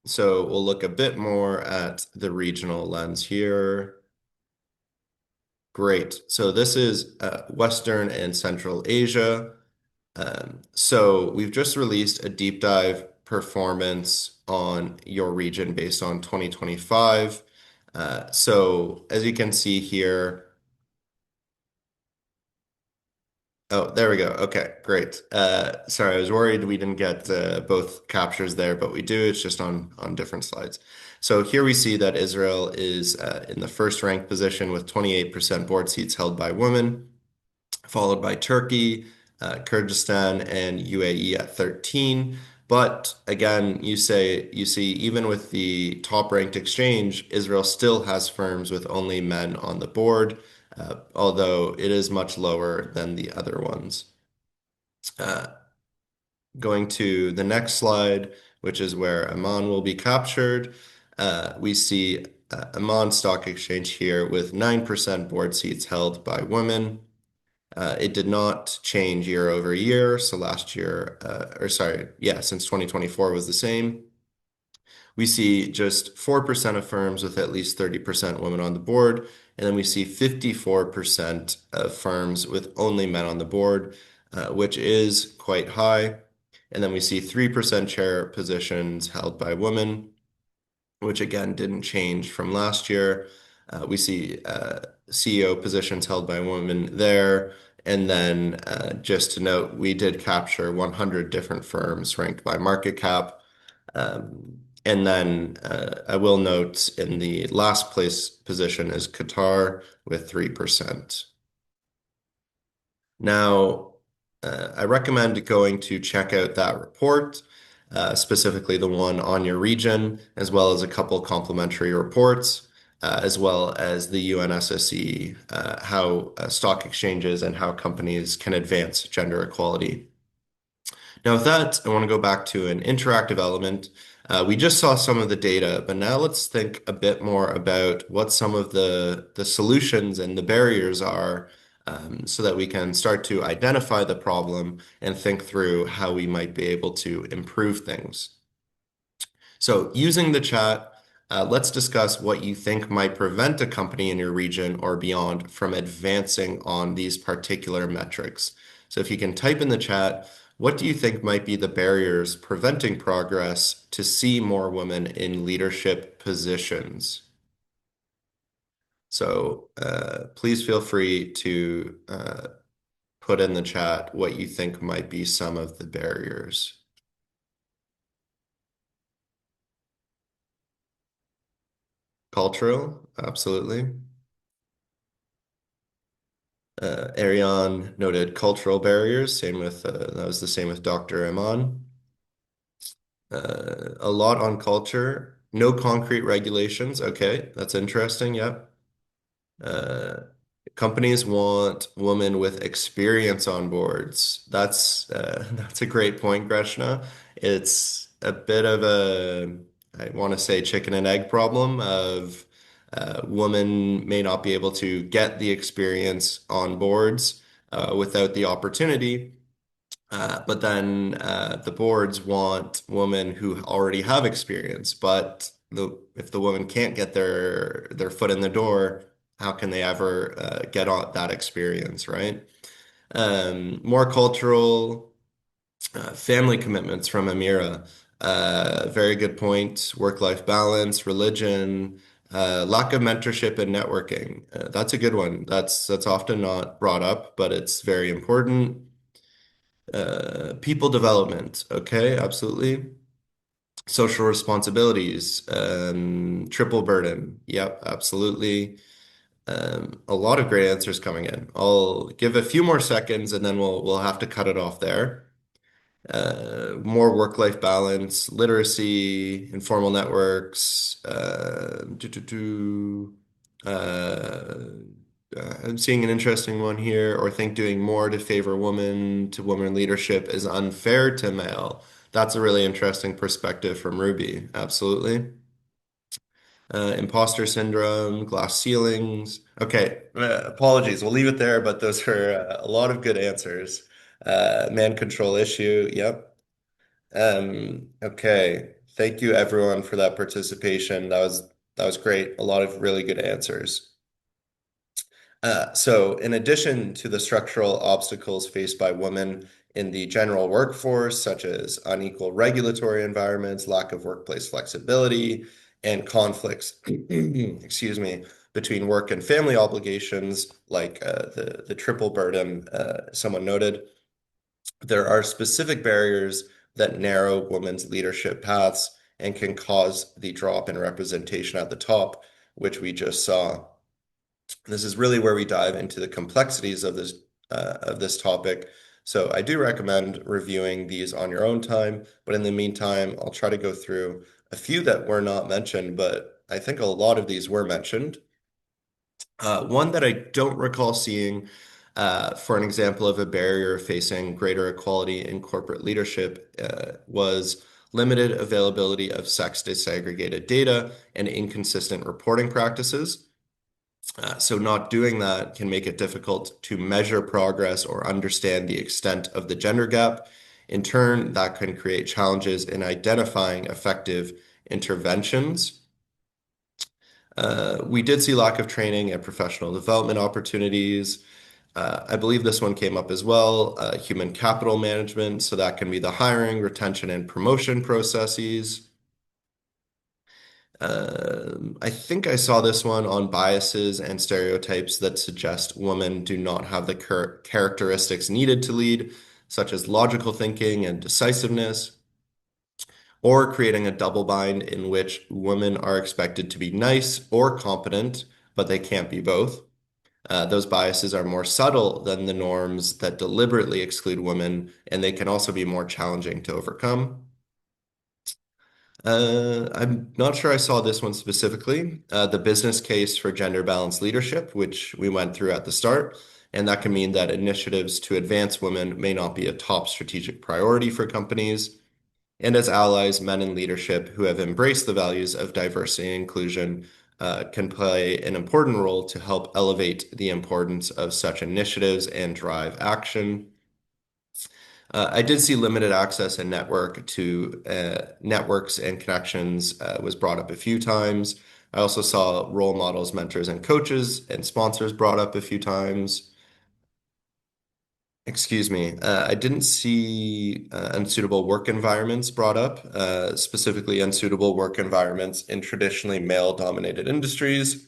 So we'll look a bit more at the regional lens here. Great. So this is Western and Central Asia. So we've just released a deep dive performance on your region based on 2025. So as you can see here, oh, there we go. Okay, great. Sorry, I was worried we didn't get both captures there, but we do. It's just on different slides. So here we see that Israel is in the first ranked position with 28% board seats held by women, followed by Turkey, Kyrgyzstan, and UAE at 13. But again, you see, even with the top ranked exchange, Israel still has firms with only men on the board, although it is much lower than the other ones. Going to the next slide, which is where Amman will be captured, we see Amman Stock Exchange here with 9% board seats held by women. It did not change year over year. So last year, since 2024 was the same. We see just 4% of firms with at least 30% women on the board. And then we see 54% of firms with only men on the board, which is quite high. And then we see 3% chair positions held by women, which again didn't change from last year. We see CEO positions held by women there, And then just to note, we did capture 100 different firms ranked by market cap. And then I will note in the last place position is Qatar with 3%. Now, I recommend going to check out that report, specifically the one on your region, as well as a couple complimentary reports, as well as the UNSSE, how stock exchanges and how companies can advance gender equality. Now, with that, I want to go back to an interactive element. We just saw some of the data, but now let's think a bit more about what some of the solutions and the barriers are, so that we can start to identify the problem and think through how we might be able to improve things. So, using the chat, let's discuss what you think might prevent a company in your region or beyond from advancing on these particular metrics. So, if you can type in the chat, what do you think might be the barriers preventing progress to see more women in leadership positions? So, please feel free to put in the chat what you think might be some of the barriers. Cultural, absolutely. Ariane noted cultural barriers. Same with that was the same with Dr. Amman. A lot on culture. No concrete regulations. Okay, that's interesting. Yep. Uh, Companies want women with experience on boards. That's a great point, Greshna. It's a bit of a, I want to say, chicken and egg problem of women may not be able to get the experience on boards without the opportunity. But then the boards want women who already have experience. But if the woman can't get their foot in the door, how can they ever get on that experience, right? More cultural family commitments from Amira. Very good point. Work-life balance, religion, lack of mentorship and networking. That's a good one. That's often not brought up, but it's very important. People development. Okay, absolutely. Social responsibilities, triple burden. Yep, absolutely. A lot of great answers coming in. I'll give a few more seconds and then we'll have to cut it off there. More work-life balance, literacy, informal networks, I'm seeing an interesting one here, or think doing more to favor women to woman leadership is unfair to male. That's a really interesting perspective from Ruby. Absolutely. Imposter syndrome, glass ceilings. Okay, apologies. We'll leave it there, but those are a lot of good answers. Man control issue. Yep. Okay. Thank you everyone for that participation. That was great. A lot of really good answers. So in addition to the structural obstacles faced by women in the general workforce, such as unequal regulatory environments, lack of workplace flexibility, and conflicts, excuse me, between work and family obligations, like the triple burden someone noted, there are specific barriers that narrow women's leadership paths and can cause the drop in representation at the top, which we just saw. This is really where we dive into the complexities of this topic. So I do recommend reviewing these on your own time, but in the meantime, I'll try to go through a few that were not mentioned, but I think a lot of these were mentioned. One that I don't recall seeing for an example of a barrier facing greater equality in corporate leadership was limited availability of sex disaggregated data and inconsistent reporting practices. So not doing that can make it difficult to measure progress or understand the extent of the gender gap. In turn, that can create challenges in identifying effective interventions. We did see lack of training and professional development opportunities. I believe this one came up as well, human capital management. So that can be the hiring, retention, and promotion processes. I think I saw this one on biases and stereotypes that suggest women do not have the characteristics needed to lead, such as logical thinking and decisiveness, or creating a double bind in which women are expected to be nice or competent, but they can't be both. Those biases are more subtle than the norms that deliberately exclude women, and they can also be more challenging to overcome. I'm not sure I saw this one specifically. The business case for gender balanced leadership, which we went through at the start, and that can mean that initiatives to advance women may not be a top strategic priority for companies. And as allies, men in leadership who have embraced the values of diversity and inclusion can play an important role to help elevate the importance of such initiatives and drive action. I did see limited access and network to networks and connections was brought up a few times. I also saw role models, mentors, and coaches and sponsors brought up a few times. Excuse me. I didn't see unsuitable work environments brought up, specifically unsuitable work environments in traditionally male-dominated industries.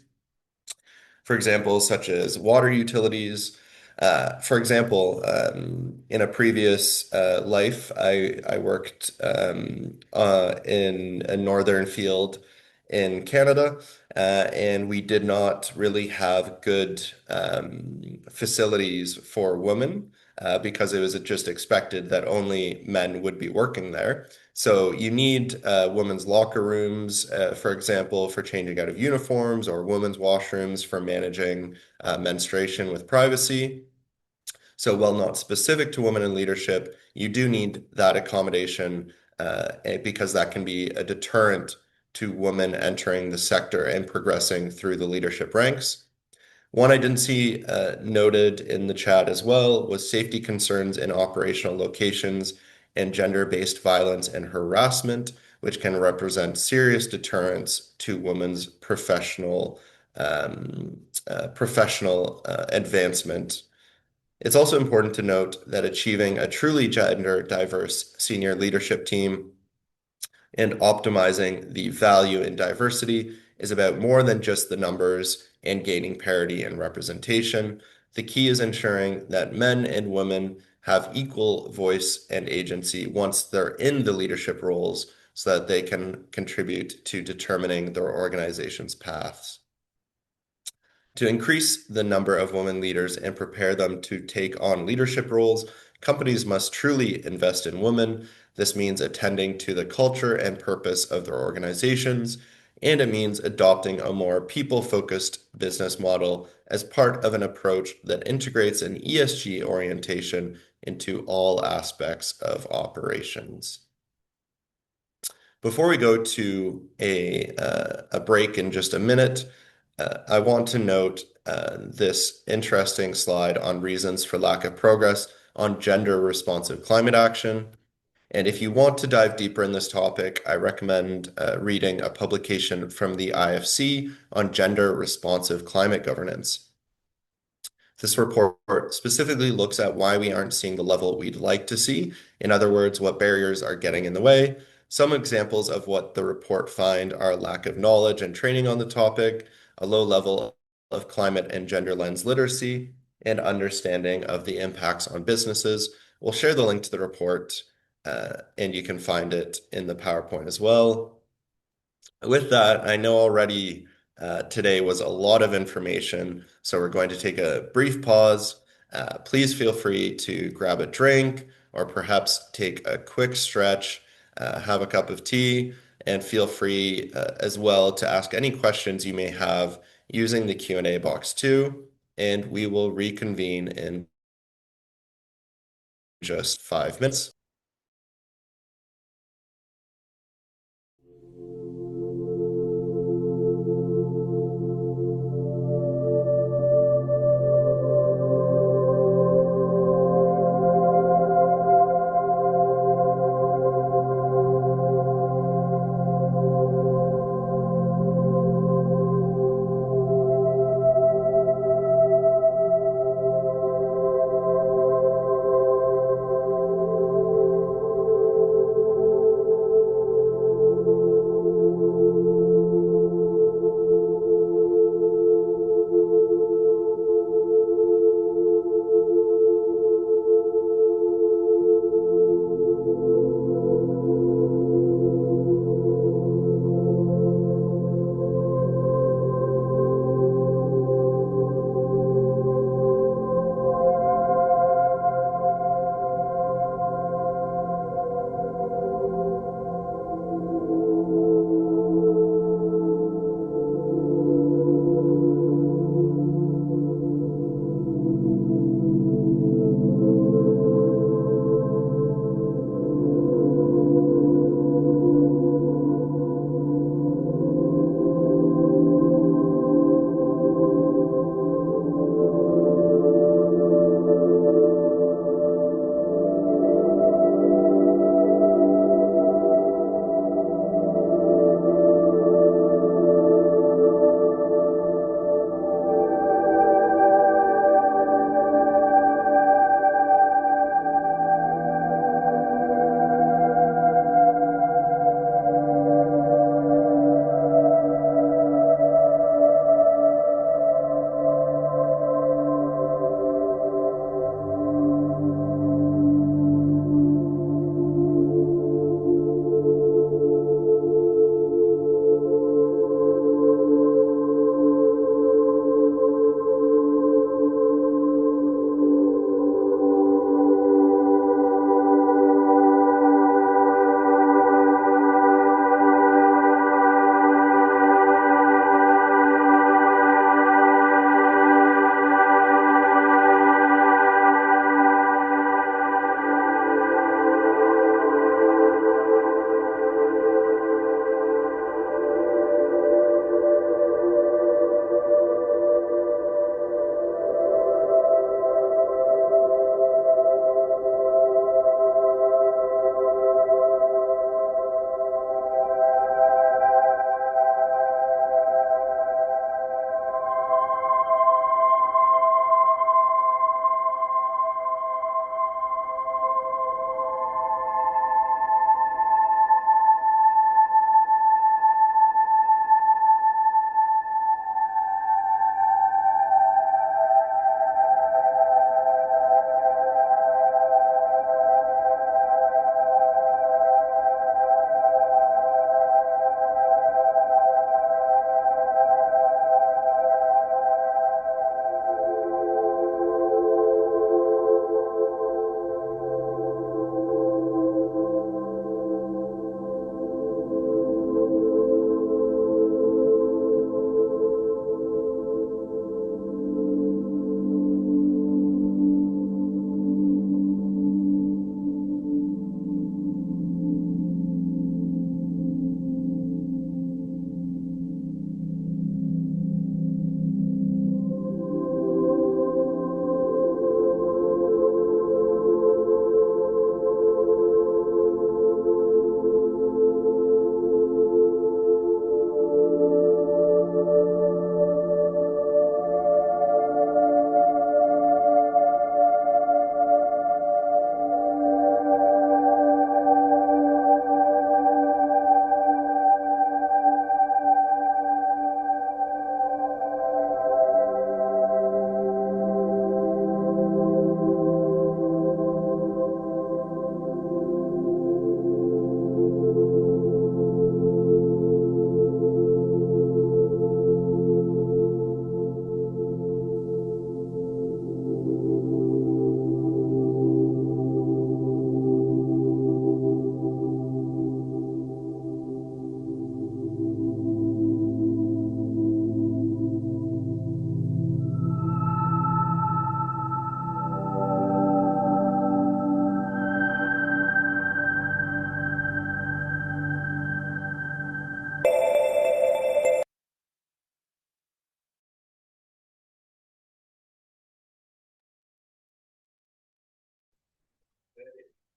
For example, such as water utilities. For example, in a previous life, I worked in a northern field in Canada, and we did not really have good facilities for women because it was just expected that only men would be working there. So you need women's locker rooms, for example, for changing out of uniforms, or women's washrooms for managing menstruation with privacy. So while not specific to women in leadership, you do need that accommodation because that can be a deterrent to women entering the sector and progressing through the leadership ranks. One I didn't see noted in the chat as well was safety concerns in operational locations and gender-based violence and harassment, which can represent serious deterrents to women's professional advancement. It's also important to note that achieving a truly gender diverse senior leadership team and optimizing the value in diversity is about more than just the numbers and gaining parity and representation. The key is ensuring that men and women have equal voice and agency once they're in the leadership roles so that they can contribute to determining their organization's paths. To increase the number of women leaders and prepare them to take on leadership roles, companies must truly invest in women. This means attending to the culture and purpose of their organizations, and it means adopting a more people-focused business model as part of an approach that integrates an ESG orientation into all aspects of operations. Before we go to a break in just a minute, I want to note this interesting slide on reasons for lack of progress on gender responsive climate action. And if you want to dive deeper in this topic, I recommend reading a publication from the IFC on gender responsive climate governance. This report specifically looks at why we aren't seeing the level we'd like to see. In other words, what barriers are getting in the way. Some examples of what the report find are lack of knowledge and training on the topic, a low level of climate and gender lens literacy, and understanding of the impacts on businesses. We'll share the link to the report, and you can find it in the PowerPoint as well. With that, I know already today was a lot of information, so we're going to take a brief pause. Please feel free to grab a drink or perhaps take a quick stretch, have a cup of tea, and feel free as well to ask any questions you may have using the Q&A box too, and we will reconvene in just 5 minutes.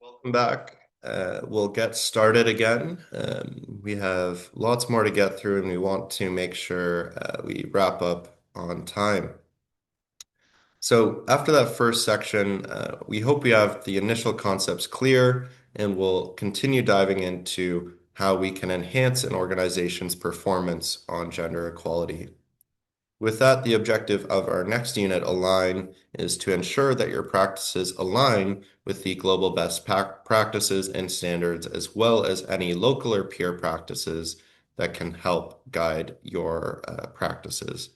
Welcome back. We'll get started again. We have lots more to get through, and we want to make sure we wrap up on time. So after that first section, we hope we have the initial concepts clear, and we'll continue diving into how we can enhance an organization's performance on gender equality. With that, the objective of our next unit, Align, is to ensure that your practices align with the global best practices and standards, as well as any local or peer practices that can help guide your practices.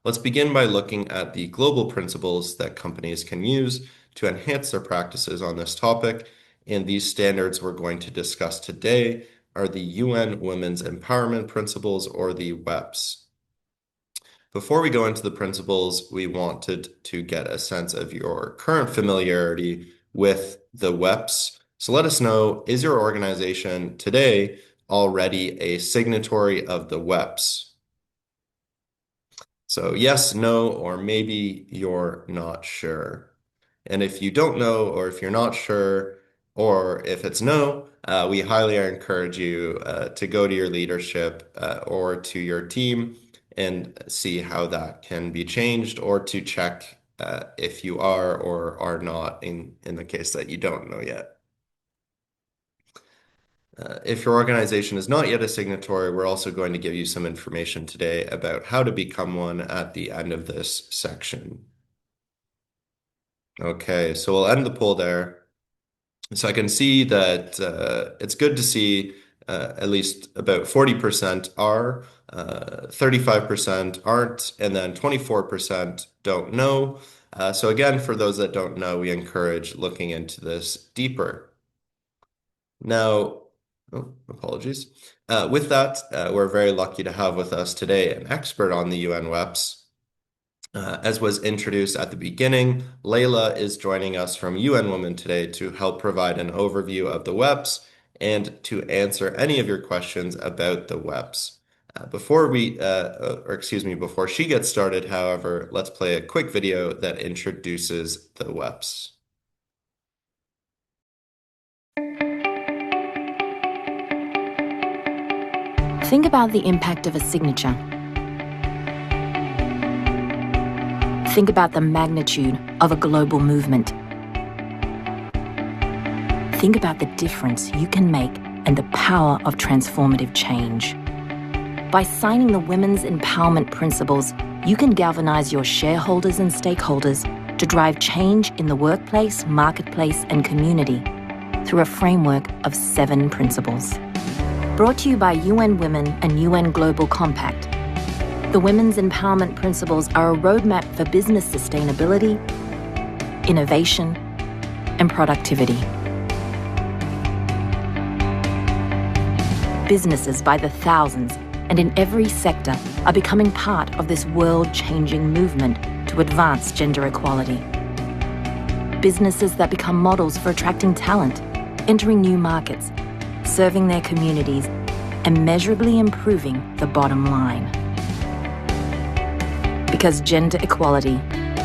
Let's begin by looking at the global principles that companies can use to enhance their practices on this topic. And these standards we're going to discuss today are the UN Women's Empowerment Principles, or the WEPs. Before we go into the principles, we wanted to get a sense of your current familiarity with the WEPs. So let us know, is your organization today already a signatory of the WEPs? So yes, no, or maybe you're not sure. And if you don't know, or if you're not sure, or if it's no, we highly encourage you to go to your leadership or to your team and see how that can be changed, or to check if you are or are not in the case that you don't know yet. If your organization is not yet a signatory, we're also going to give you some information today about how to become one at the end of this section. Okay, so we'll end the poll there. So I can see that it's good to see at least about 40% are, 35% aren't, and then 24% don't know. So again, for those that don't know, we encourage looking into this deeper. Now, oh, apologies. With that, we're very lucky to have with us today an expert on the UN WEPs. As was introduced at the beginning, Layla is joining us from UN Women today to help provide an overview of the WEPs and to answer any of your questions about the WEPs. Before she gets started, however, let's play a quick video that introduces the WEPs. Think about the impact of a signature. Think about the magnitude of a global movement. Think about the difference you can make and the power of transformative change. By signing the Women's Empowerment Principles, you can galvanize your shareholders and stakeholders to drive change in the workplace, marketplace, and community through a framework of 7 principles. Brought to you by UN Women and UN Global Compact, the Women's Empowerment Principles are a roadmap for business sustainability, innovation, and productivity. Businesses by the thousands and in every sector are becoming part of this world-changing movement to advance gender equality. Businesses that become models for attracting talent, entering new markets, serving their communities, and measurably improving the bottom line. Because gender equality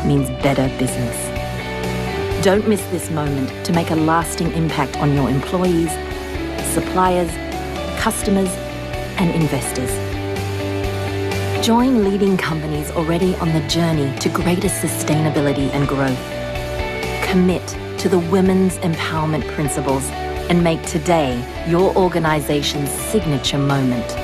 means better business. Don't miss this moment to make a lasting impact on your employees, suppliers, customers, and investors. Join leading companies already on the journey to greater sustainability and growth. Commit to the Women's Empowerment Principles and make today your organization's signature moment.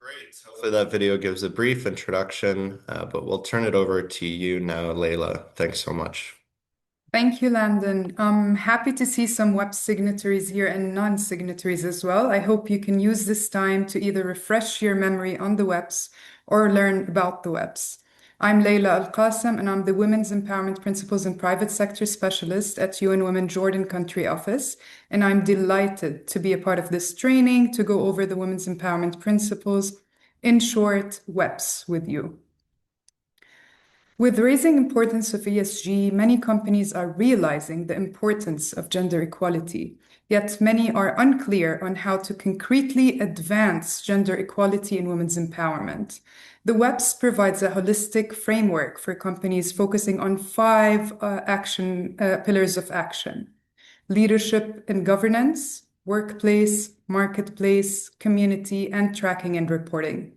Great. Hopefully that video gives a brief introduction, but we'll turn it over to you now, Layla. Thanks so much. Thank you, Landon. I'm happy to see some web signatories here and non-signatories as well. I hope you can use this time to either refresh your memory on the WEPs or learn about the WEPs. I'm Layla Al-Qasim, and I'm the Women's Empowerment Principles and Private Sector Specialist at UN Women Jordan Country Office, and I'm delighted to be a part of this training to go over the Women's Empowerment Principles, in short, WEPs, with you. With raising importance of ESG, many companies are realizing the importance of gender equality, yet many are unclear on how to concretely advance gender equality and women's empowerment. The WEPS provides a holistic framework for companies focusing on five pillars of action: leadership and governance, workplace, marketplace, community, and tracking and reporting.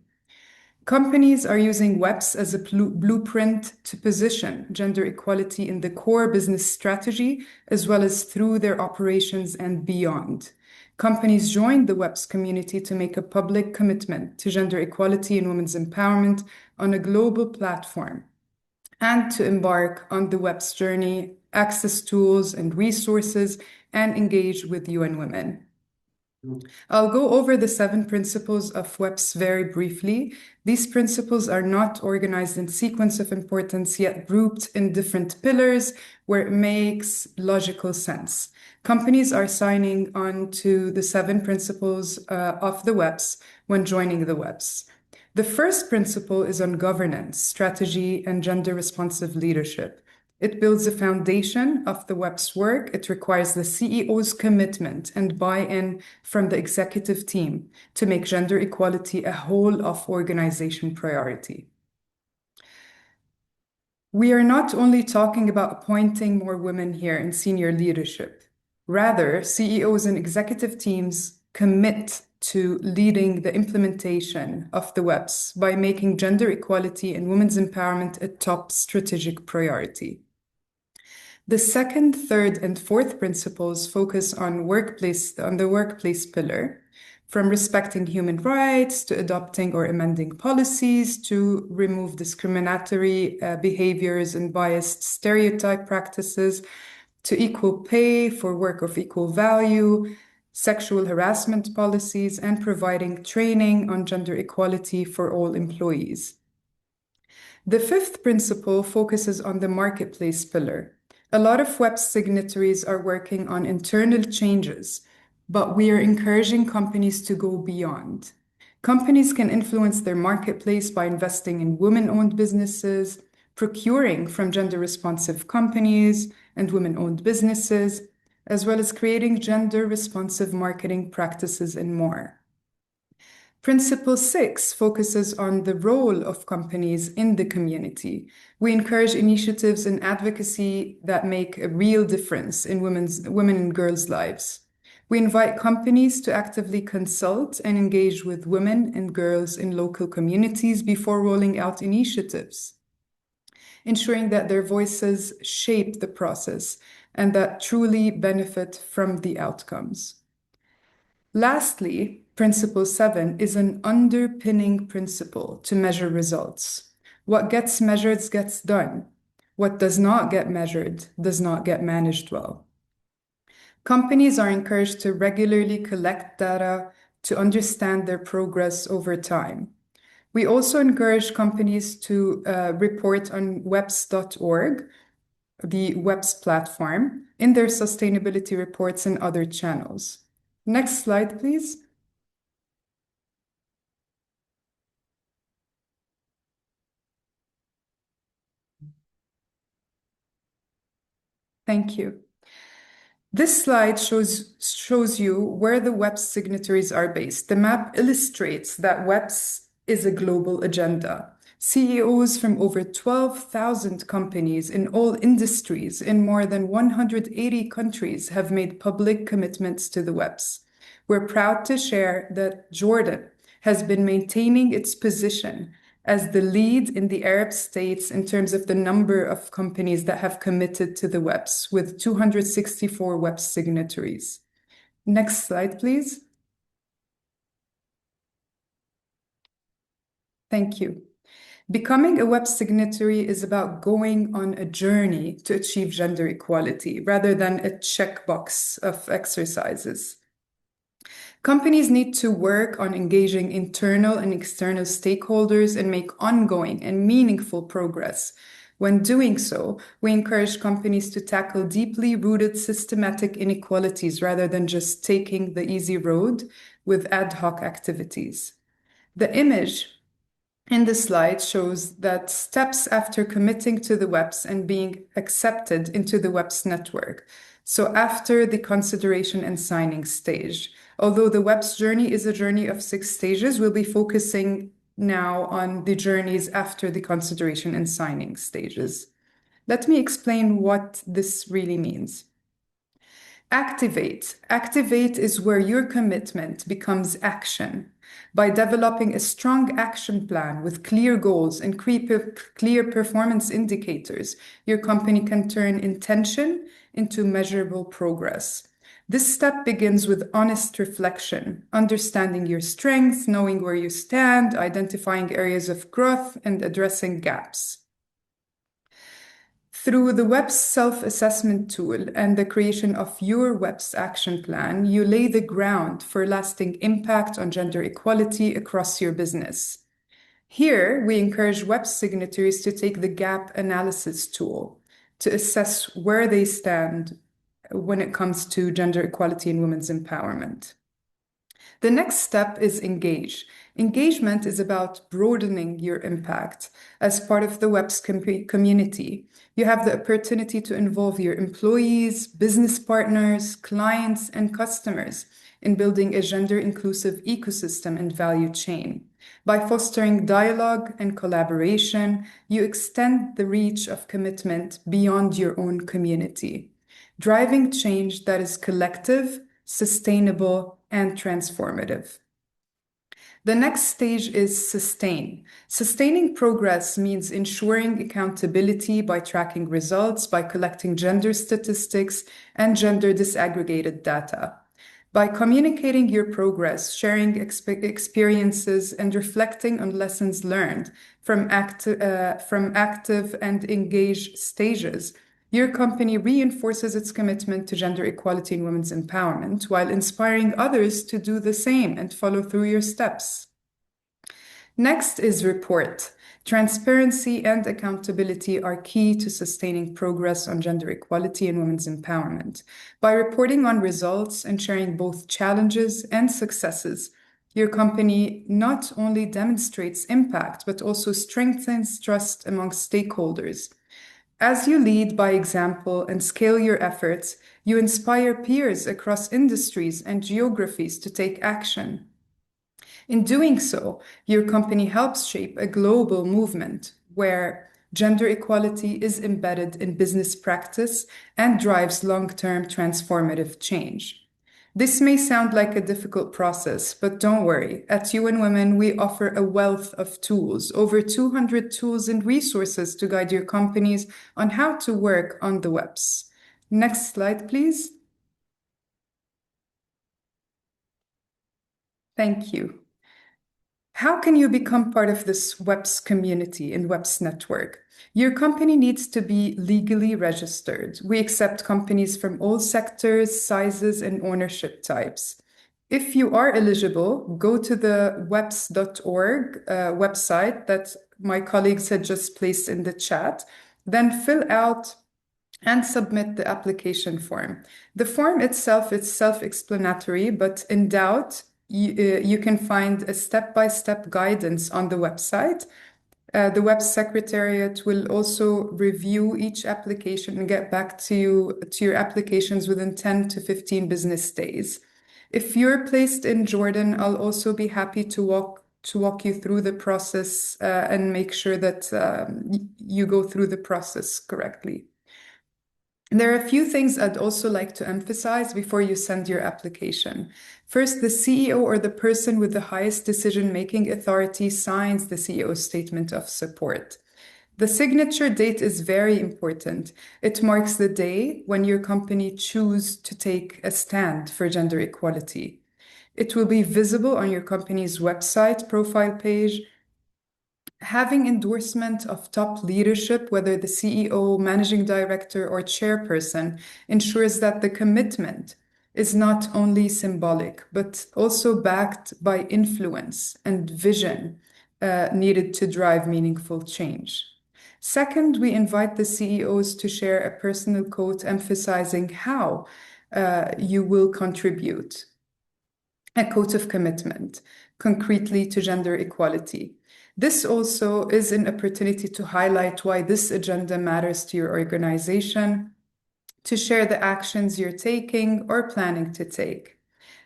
Companies are using WEPS as a blueprint to position gender equality in the core business strategy, as well as through their operations and beyond. Companies joined the WEPS community to make a public commitment to gender equality and women's empowerment on a global platform, and to embark on the WEPS journey, access tools and resources, and engage with UN Women. I'll go over the 7 principles of WEPS very briefly. These principles are not organized in sequence of importance, yet grouped in different pillars where it makes logical sense. Companies are signing on to the 7 principles of the WEPS when joining the WEPS. The first principle is on governance, strategy, and gender-responsive leadership. It builds a foundation of the WEP's work. It requires the CEO's commitment and buy-in from the executive team to make gender equality a whole of organization priority. We are not only talking about appointing more women here in senior leadership. Rather, CEOs and executive teams commit to leading the implementation of the WEPs by making gender equality and women's empowerment a top strategic priority. The second, third, and fourth principles focus on the workplace pillar, from respecting human rights to adopting or amending policies to remove discriminatory behaviors and biased stereotype practices, to equal pay for work of equal value, sexual harassment policies, and providing training on gender equality for all employees. The fifth principle focuses on the marketplace pillar. A lot of WEPS signatories are working on internal changes, but we are encouraging companies to go beyond. Companies can influence their marketplace by investing in women-owned businesses, procuring from gender-responsive companies and women-owned businesses, as well as creating gender-responsive marketing practices and more. Principle 6 focuses on the role of companies in the community. We encourage initiatives and advocacy that make a real difference in women and girls' lives. We invite companies to actively consult and engage with women and girls in local communities before rolling out initiatives, ensuring that their voices shape the process and that truly benefit from the outcomes. Lastly, Principle 7 is an underpinning principle to measure results. What gets measured gets done. What does not get measured does not get managed well. Companies are encouraged to regularly collect data to understand their progress over time. We also encourage companies to report on WEPS.org, the WEPS platform, in their sustainability reports and other channels. Next slide, please. Thank you. This slide shows you where the WEPS signatories are based. The map illustrates that WEPS is a global agenda. CEOs from over 12,000 companies in all industries in more than 180 countries have made public commitments to the WEPS. We're proud to share that Jordan has been maintaining its position as the lead in the Arab states in terms of the number of companies that have committed to the WEPS, with 264 WEPS signatories. Next slide, please. Thank you. Becoming a WEPS signatory is about going on a journey to achieve gender equality rather than a checkbox of exercises. Companies need to work on engaging internal and external stakeholders and make ongoing and meaningful progress. When doing so, we encourage companies to tackle deeply rooted systematic inequalities rather than just taking the easy road with ad hoc activities. The image in the slide shows that steps after committing to the WEPs and being accepted into the WEPs network. So after the consideration and signing stage. Although the WEPs journey is a journey of 6 stages, we'll be focusing now on the journeys after the consideration and signing stages. Let me explain what this really means. Activate. Activate is where your commitment becomes action. By developing a strong action plan with clear goals and clear performance indicators, your company can turn intention into measurable progress. This step begins with honest reflection, understanding your strengths, knowing where you stand, identifying areas of growth, and addressing gaps. Through the WEPS self-assessment tool and the creation of your WEPS action plan, you lay the ground for lasting impact on gender equality across your business. Here, we encourage WEPS signatories to take the gap analysis tool to assess where they stand when it comes to gender equality and women's empowerment. The next step is engage. Engagement is about broadening your impact. As part of the WEPS community, you have the opportunity to involve your employees, business partners, clients, and customers in building a gender-inclusive ecosystem and value chain. By fostering dialogue and collaboration, you extend the reach of commitment beyond your own community, driving change that is collective, sustainable, and transformative. The next stage is sustain. Sustaining progress means ensuring accountability by tracking results, by collecting gender statistics and gender disaggregated data. By communicating your progress, sharing experiences, and reflecting on lessons learned from active and engaged stages, your company reinforces its commitment to gender equality and women's empowerment while inspiring others to do the same and follow through your steps. Next is report. Transparency and accountability are key to sustaining progress on gender equality and women's empowerment. By reporting on results and sharing both challenges and successes, your company not only demonstrates impact, but also strengthens trust among stakeholders. As you lead by example and scale your efforts, you inspire peers across industries and geographies to take action. In doing so, your company helps shape a global movement where gender equality is embedded in business practice and drives long-term transformative change. This may sound like a difficult process, but don't worry. At UN Women, we offer a wealth of tools, over 200 tools and resources to guide your companies on how to work on the WEPs. Next slide, please. Thank you. How can you become part of this WEPs community and WEPs network? Your company needs to be legally registered. We accept companies from all sectors, sizes, and ownership types. If you are eligible, go to the weps.org website that my colleagues had just placed in the chat, then fill out and submit the application form. The form itself is self-explanatory, but in doubt, you can find a step-by-step guidance on the website. The web secretariat will also review each application and get back to your applications within 10 to 15 business days. If you're placed in Jordan, I'll also be happy to walk you through the process and make sure that you go through the process correctly. There are a few things I'd also like to emphasize before you send your application. First, the CEO or the person with the highest decision-making authority signs the CEO's statement of support. The signature date is very important. It marks the day when your company chooses to take a stand for gender equality. It will be visible on your company's website profile page. Having endorsement of top leadership, whether the CEO, managing director, or chairperson, ensures that the commitment is not only symbolic, but also backed by influence and vision needed to drive meaningful change. Second, we invite the CEOs to share a personal quote emphasizing how you will contribute. A quote of commitment. concretely to gender equality. This also is an opportunity to highlight why this agenda matters to your organization, to share the actions you're taking or planning to take.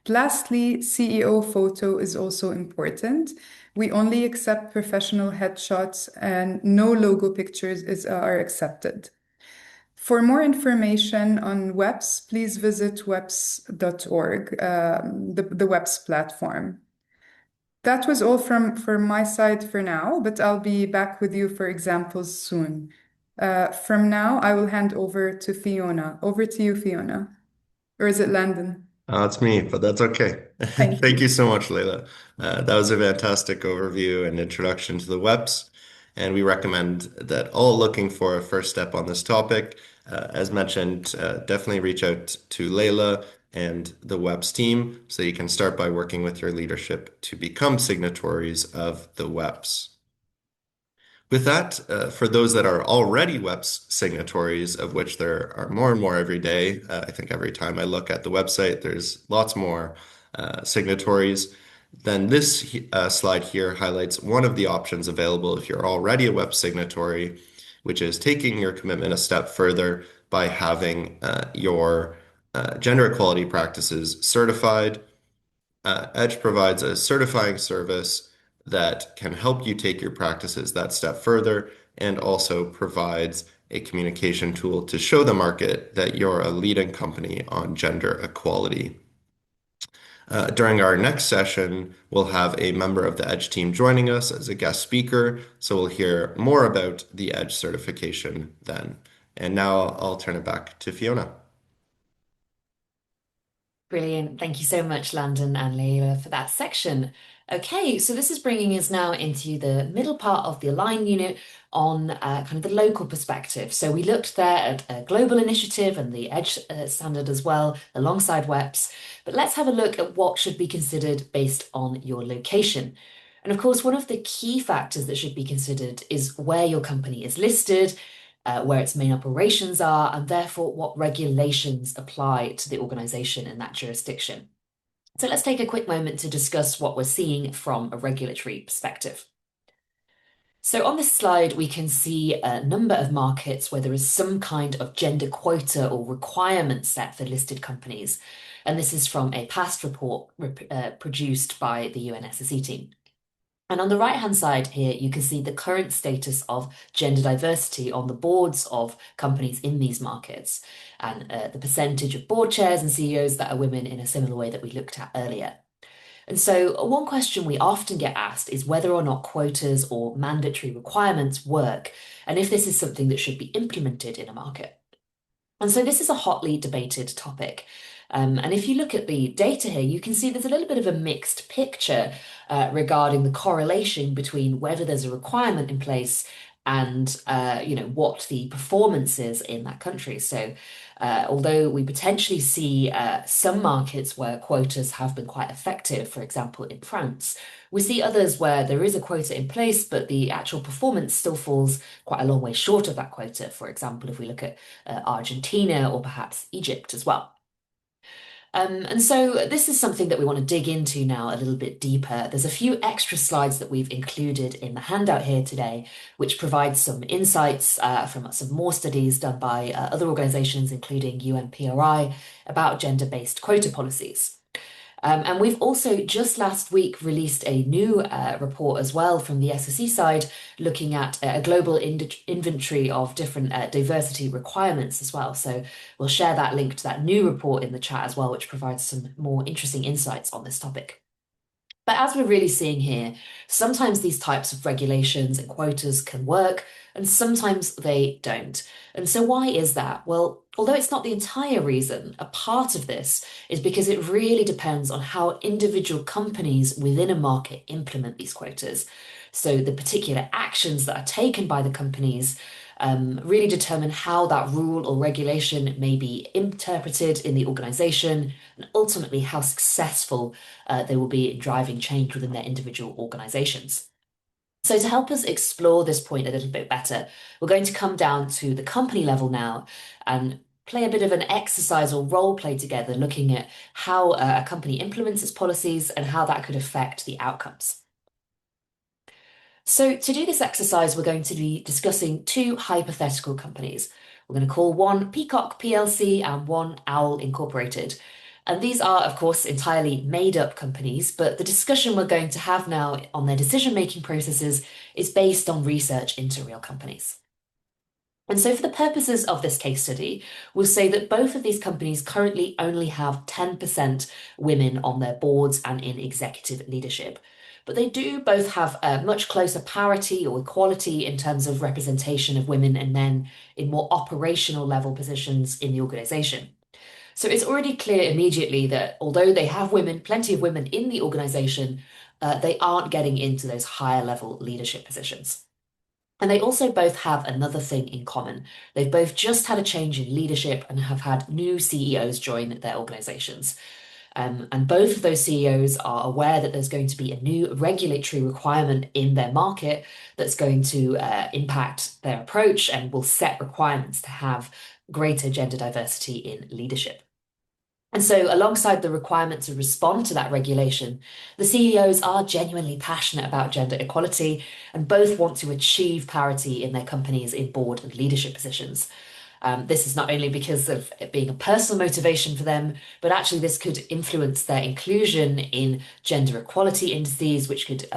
Lastly, CEO photo is also important. We only accept professional headshots and no logo pictures are accepted. For more information on WEPS, please visit weps.org, the WEPS platform. That was all from my side for now, but I'll be back with you for examples soon. From now, I will hand over to Fiona. Over to you, Fiona. Or is it Landon? It's me, but that's okay. Thank Thank you. you so much, Leila. That was a fantastic overview and introduction to the webs, and we recommend that all looking for a first step on this topic, as mentioned, definitely reach out to Leila and the webs team so you can start by working with your leadership to become signatories of the webs. With that, for those that are already WEPS signatories, of which there are more and more every day, I think every time I look at the website, there's lots more signatories. Then this slide here highlights one of the options available if you're already a WEPS signatory, which is taking your commitment a step further by having your gender equality practices certified. Edge provides a certifying service that can help you take your practices that step further and also provides a communication tool to show the market that you're a leading company on gender equality. During our next session, we'll have a member of the Edge team joining us as a guest speaker, so we'll hear more about the Edge certification then. And now I'll turn it back to Fiona. Brilliant. Thank you so much, Landon and Leila, for that section. Okay, so this is bringing us now into the middle part of the Align unit on kind of the local perspective. So we looked there at a global initiative and the EDGE standard as well, alongside WEPs. But let's have a look at what should be considered based on your location. And of course, one of the key factors that should be considered is where your company is listed, where its main operations are, and therefore what regulations apply to the organization in that jurisdiction. So let's take a quick moment to discuss what we're seeing from a regulatory perspective. So on this slide, we can see a number of markets where there is some kind of gender quota or requirement set for listed companies. And this is from a past report produced by the UNSSE team. And on the right-hand side here, you can see the current status of gender diversity on the boards of companies in these markets and the percentage of board chairs and CEOs that are women in a similar way that we looked at earlier. And so one question we often get asked is whether or not quotas or mandatory requirements work, and if this is something that should be implemented in a market. And so this is a hotly debated topic. And if you look at the data here, you can see there's a little bit of a mixed picture regarding the correlation between whether there's a requirement in place and what the performance is in that country. So although we potentially see some markets where quotas have been quite effective, for example, in France, we see others where there is a quota in place, but the actual performance still falls quite a long way short of that quota. For example, if we look at Argentina or perhaps Egypt as well. And so this is something that we want to dig into now a little bit deeper. There's a few extra slides that we've included in the handout here today, which provides some insights from some more studies done by other organizations, including UNPRI, about gender-based quota policies. And we've also just last week released a new report as well from the SSE side, looking at a global inventory of different diversity requirements as well. So we'll share that link to that new report in the chat as well, which provides some more interesting insights on this topic. But as we're really seeing here, sometimes these types of regulations and quotas can work, and sometimes they don't. And so why is that? Well, although it's not the entire reason, a part of this is because it really depends on how individual companies within a market implement these quotas. So the particular actions that are taken by the companies really determine how that rule or regulation may be interpreted in the organization and ultimately how successful they will be in driving change within their individual organizations. So to help us explore this point a little bit better, we're going to come down to the company level now and play a bit of an exercise or role play together, looking at how a company implements its policies and how that could affect the outcomes. So to do this exercise, we're going to be discussing two hypothetical companies. We're going to call one Peacock PLC and one Owl Incorporated. And these are, of course, entirely made-up companies, but the discussion we're going to have now on their decision-making processes is based on research into real companies. And so for the purposes of this case study, we'll say that both of these companies currently only have 10% women on their boards and in executive leadership. But they do both have a much closer parity or equality in terms of representation of women and men in more operational level positions in the organization. So it's already clear immediately that although they have women, plenty of women in the organization, they aren't getting into those higher level leadership positions. And they also both have another thing in common. They've both just had a change in leadership and have had new CEOs join their organizations. And both of those CEOs are aware that there's going to be a new regulatory requirement in their market that's going to impact their approach and will set requirements to have greater gender diversity in leadership. And so, alongside the requirement to respond to that regulation, the CEOs are genuinely passionate about gender equality and both want to achieve parity in their companies in board and leadership positions. This is not only because of it being a personal motivation for them, but actually this could influence their inclusion in gender equality indices, which could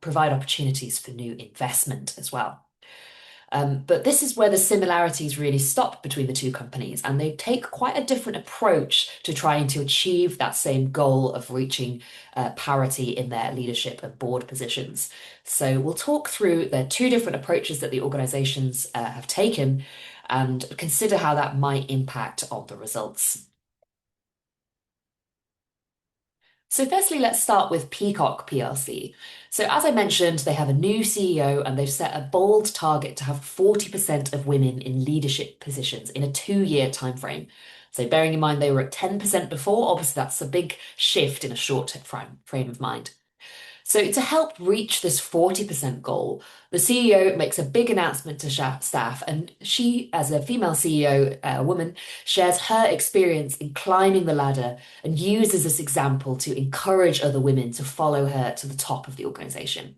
provide opportunities for new investment as well. But this is where the similarities really stop between the two companies, and they take quite a different approach to trying to achieve that same goal of reaching parity in their leadership and board positions. So we'll talk through the two different approaches that the organizations have taken and consider how that might impact on the results. So firstly, let's start with Peacock PLC. So as I mentioned, they have a new CEO and they've set a bold target to have 40% of women in leadership positions in a 2-year timeframe. So bearing in mind they were at 10% before, obviously that's a big shift in a short frame of mind. So to help reach this 40% goal, the CEO makes a big announcement to staff, and she, as a female CEO, a woman, shares her experience in climbing the ladder and uses this example to encourage other women to follow her to the top of the organization.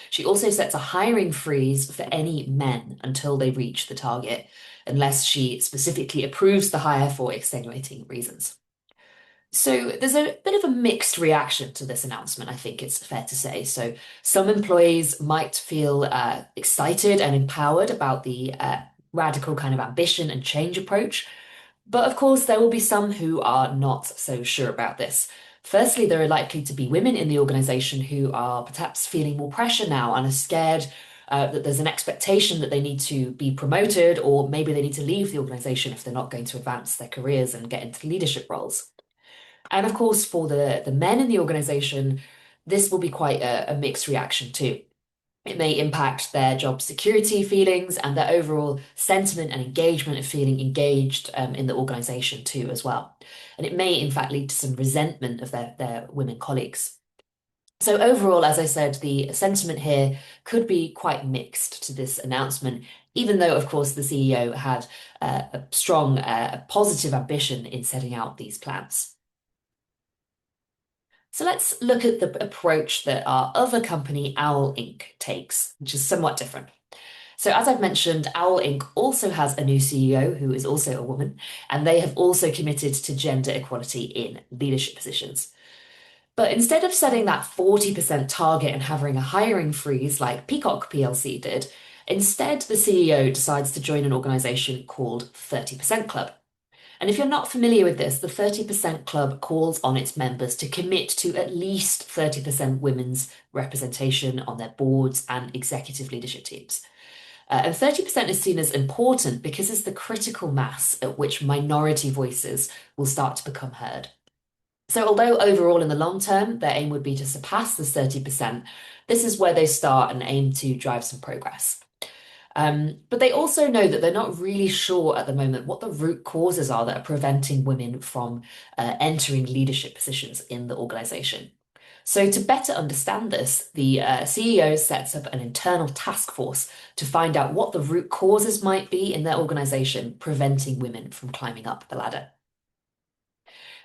She also sets a hiring freeze for any men until they reach the target, unless she specifically approves the hire for extenuating reasons. So there's a bit of a mixed reaction to this announcement, I think it's fair to say. So some employees might feel excited and empowered about the radical kind of ambition and change approach. But of course, there will be some who are not so sure about this. Firstly, there are likely to be women in the organization who are perhaps feeling more pressure now and are scared that there's an expectation that they need to be promoted, or maybe they need to leave the organization if they're not going to advance their careers and get into leadership roles. And of course, for the men in the organization, this will be quite a mixed reaction too. It may impact their job security feelings and their overall sentiment and engagement of feeling engaged in the organization too as well. And it may in fact lead to some resentment of their women colleagues. So overall, as I said, the sentiment here could be quite mixed to this announcement, even though, of course, the CEO had a strong positive ambition in setting out these plans. So let's look at the approach that our other company, Owl Inc., takes, which is somewhat different. So as I've mentioned, Owl Inc. also has a new CEO who is also a woman, and they have also committed to gender equality in leadership positions. But instead of setting that 40% target and having a hiring freeze like Peacock PLC did, instead the CEO decides to join an organization called 30% Club. And if you're not familiar with this, the 30% Club calls on its members to commit to at least 30% women's representation on their boards and executive leadership teams. And 30% is seen as important because it's the critical mass at which minority voices will start to become heard. So although overall in the long term, their aim would be to surpass the 30%, this is where they start and aim to drive some progress. But they also know that they're not really sure at the moment what the root causes are that are preventing women from entering leadership positions in the organization. So to better understand this, the CEO sets up an internal task force to find out what the root causes might be in their organization, preventing women from climbing up the ladder.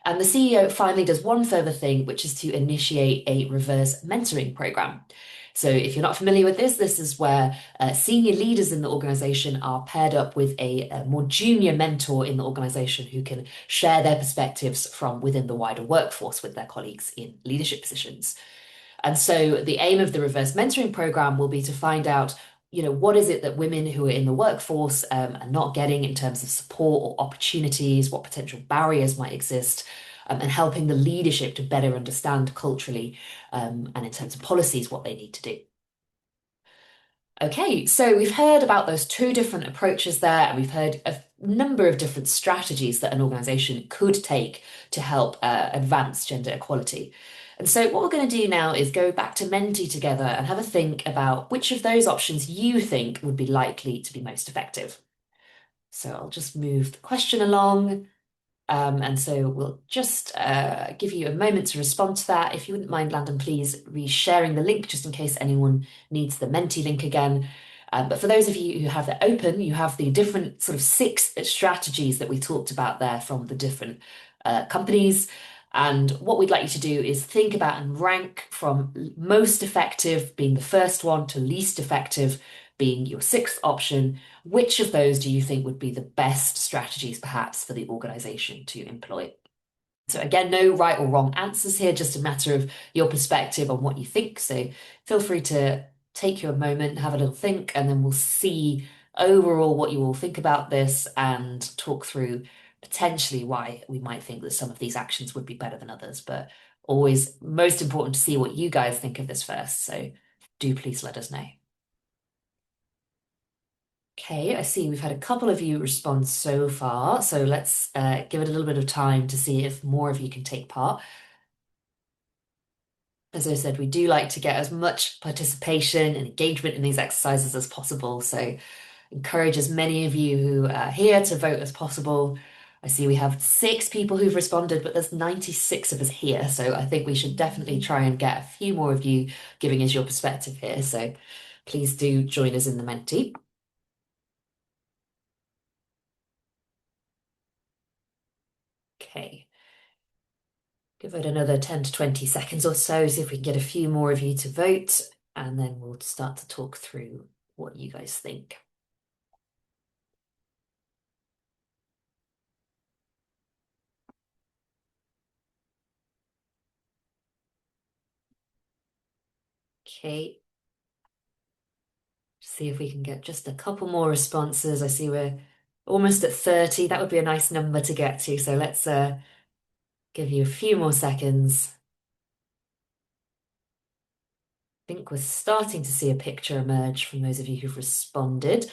And the CEO finally does one further thing, which is to initiate a reverse mentoring program. So if you're not familiar with this, this is where senior leaders in the organization are paired up with a more junior mentor in the organization who can share their perspectives from within the wider workforce with their colleagues in leadership positions. And so the aim of the reverse mentoring program will be to find out, what is it that women who are in the workforce are not getting in terms of support or opportunities, what potential barriers might exist, and helping the leadership to better understand culturally and in terms of policies what they need to do. Okay, so we've heard about those two different approaches there, and we've heard a number of different strategies that an organization could take to help advance gender equality. And so what we're going to do now is go back to Menti together and have a think about which of those options you think would be likely to be most effective. So I'll just move the question along. And so we'll just give you a moment to respond to that. If you wouldn't mind, Landon, please re-sharing the link just in case anyone needs the Menti link again. But for those of you who have it open, you have the different sort of 6 strategies that we talked about there from the different companies. And what we'd like you to do is think about and rank from most effective being the first one to least effective being your 6th option. Which of those do you think would be the best strategies perhaps for the organization to employ? So again, no right or wrong answers here, just a matter of your perspective on what you think. So feel free to take your moment, have a little think, and then we'll see overall what you all think about this and talk through potentially why we might think that some of these actions would be better than others. But always most important to see what you guys think of this first. So do please let us know. Okay, I see we've had a couple of you respond so far, so let's give it a little bit of time to see if more of you can take part. As I said, we do like to get as much participation and engagement in these exercises as possible, so encourage as many of you who are here to vote as possible. I see we have 6 people who've responded, but there's 96 of us here, so I think we should definitely try and get a few more of you giving us your perspective here, so please do join us in the Menti. Okay. Give it another 10 to 20 seconds or so, see if we can get a few more of you to vote, and then we'll start to talk through what you guys think. Okay. See if we can get just a couple more responses. I see we're almost at 30. That would be a nice number to get to. So let's give you a few more seconds. I think we're starting to see a picture emerge from those of you who've responded.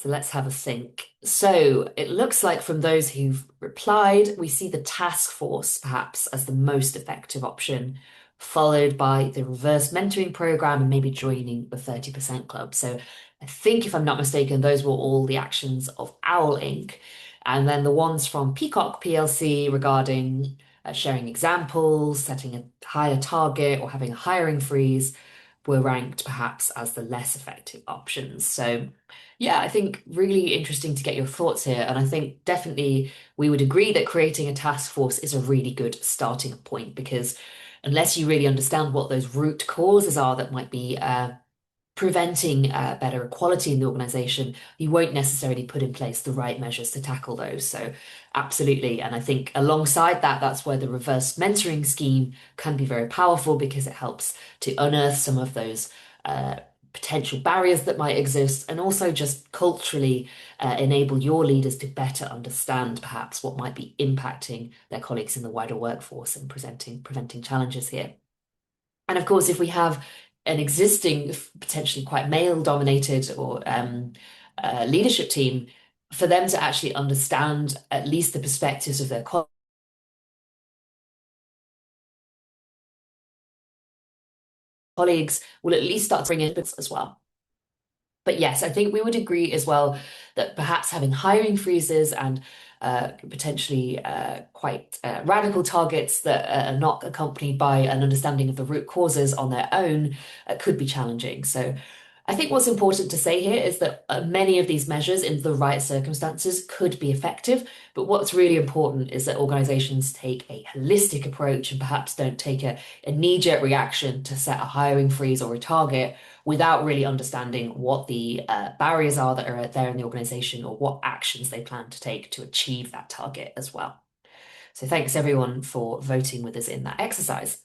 So let's have a think. So it looks like from those who've replied, we see the task force perhaps as the most effective option, followed by the reverse mentoring program and maybe joining the 30% club. So I think, if I'm not mistaken, those were all the actions of Owl Inc. And then the ones from Peacock PLC regarding sharing examples, setting a higher target, or having a hiring freeze were ranked perhaps as the less effective options. So yeah, I think really interesting to get your thoughts here. And I think definitely we would agree that creating a task force is a really good starting point, because unless you really understand what those root causes are that might be preventing better equality in the organization, you won't necessarily put in place the right measures to tackle those. So absolutely. And I think alongside that, that's where the reverse mentoring scheme can be very powerful, because it helps to unearth some of those potential barriers that might exist, and also just culturally enable your leaders to better understand perhaps what might be impacting their colleagues in the wider workforce and preventing challenges here. And of course, if we have an existing, potentially quite male-dominated or leadership team, for them to actually understand at least the perspectives of their colleagues will at least start to bring in as well. But yes, I think we would agree as well that perhaps having hiring freezes and potentially quite radical targets that are not accompanied by an understanding of the root causes on their own could be challenging. So I think what's important to say here is that many of these measures in the right circumstances could be effective, but what's really important is that organizations take a holistic approach and perhaps don't take a knee-jerk reaction to set a hiring freeze or a target without really understanding what the barriers are that are there in the organization or what actions they plan to take to achieve that target as well. So thanks everyone for voting with us in that exercise.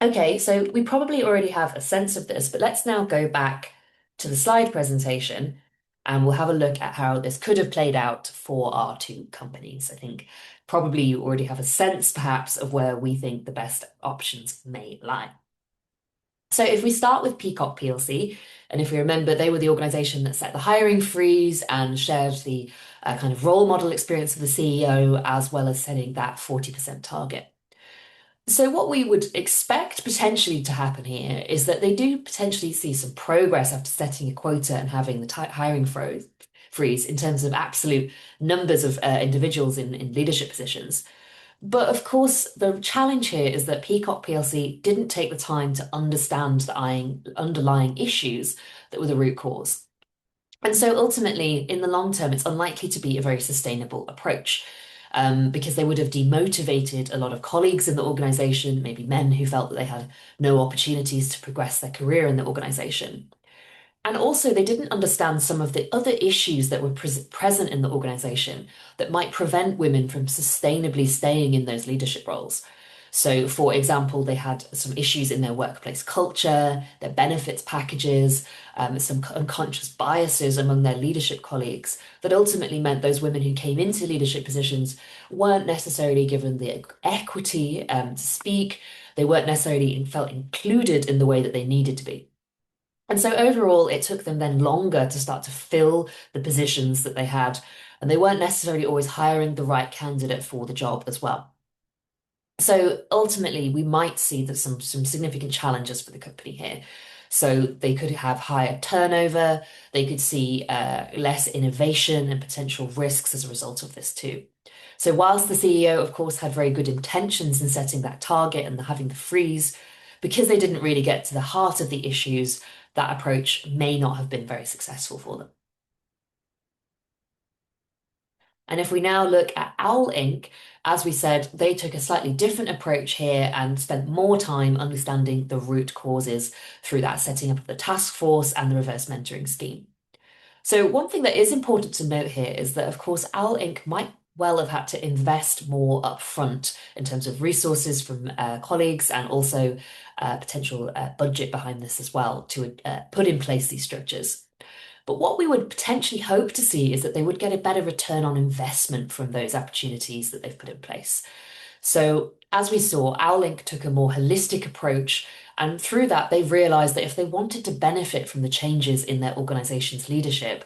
Okay, so we probably already have a sense of this, but let's now go back to the slide presentation and we'll have a look at how this could have played out for our two companies. I think probably you already have a sense perhaps of where we think the best options may lie. So if we start with Peacock PLC, and if we remember, they were the organization that set the hiring freeze and shared the kind of role model experience of the CEO, as well as setting that 40% target. So what we would expect potentially to happen here is that they do potentially see some progress after setting a quota and having the hiring freeze in terms of absolute numbers of individuals in leadership positions. But of course, the challenge here is that Peacock PLC didn't take the time to understand the underlying issues that were the root cause. And so ultimately, in the long term, it's unlikely to be a very sustainable approach. Because they would have demotivated a lot of colleagues in the organization, maybe men who felt that they had no opportunities to progress their career in the organization. And also, they didn't understand some of the other issues that were present in the organization that might prevent women from sustainably staying in those leadership roles. So, for example, they had some issues in their workplace culture, their benefits packages, some unconscious biases among their leadership colleagues that ultimately meant those women who came into leadership positions weren't necessarily given the equity to speak. They weren't necessarily felt included in the way that they needed to be. And so overall, it took them then longer to start to fill the positions that they had, and they weren't necessarily always hiring the right candidate for the job as well. So ultimately, we might see that some significant challenges for the company here. So they could have higher turnover, they could see less innovation and potential risks as a result of this too. So whilst the CEO, of course, had very good intentions in setting that target and having the freeze, because they didn't really get to the heart of the issues, that approach may not have been very successful for them. And if we now look at Owl Inc., as we said, they took a slightly different approach here and spent more time understanding the root causes through that setting up of the task force and the reverse mentoring scheme. So one thing that is important to note here is that, of course, Owl Inc. might well have had to invest more upfront in terms of resources from colleagues and also potential budget behind this as well to put in place these structures. But what we would potentially hope to see is that they would get a better return on investment from those opportunities that they've put in place. So as we saw, Owlink took a more holistic approach, and through that, they realized that if they wanted to benefit from the changes in their organization's leadership,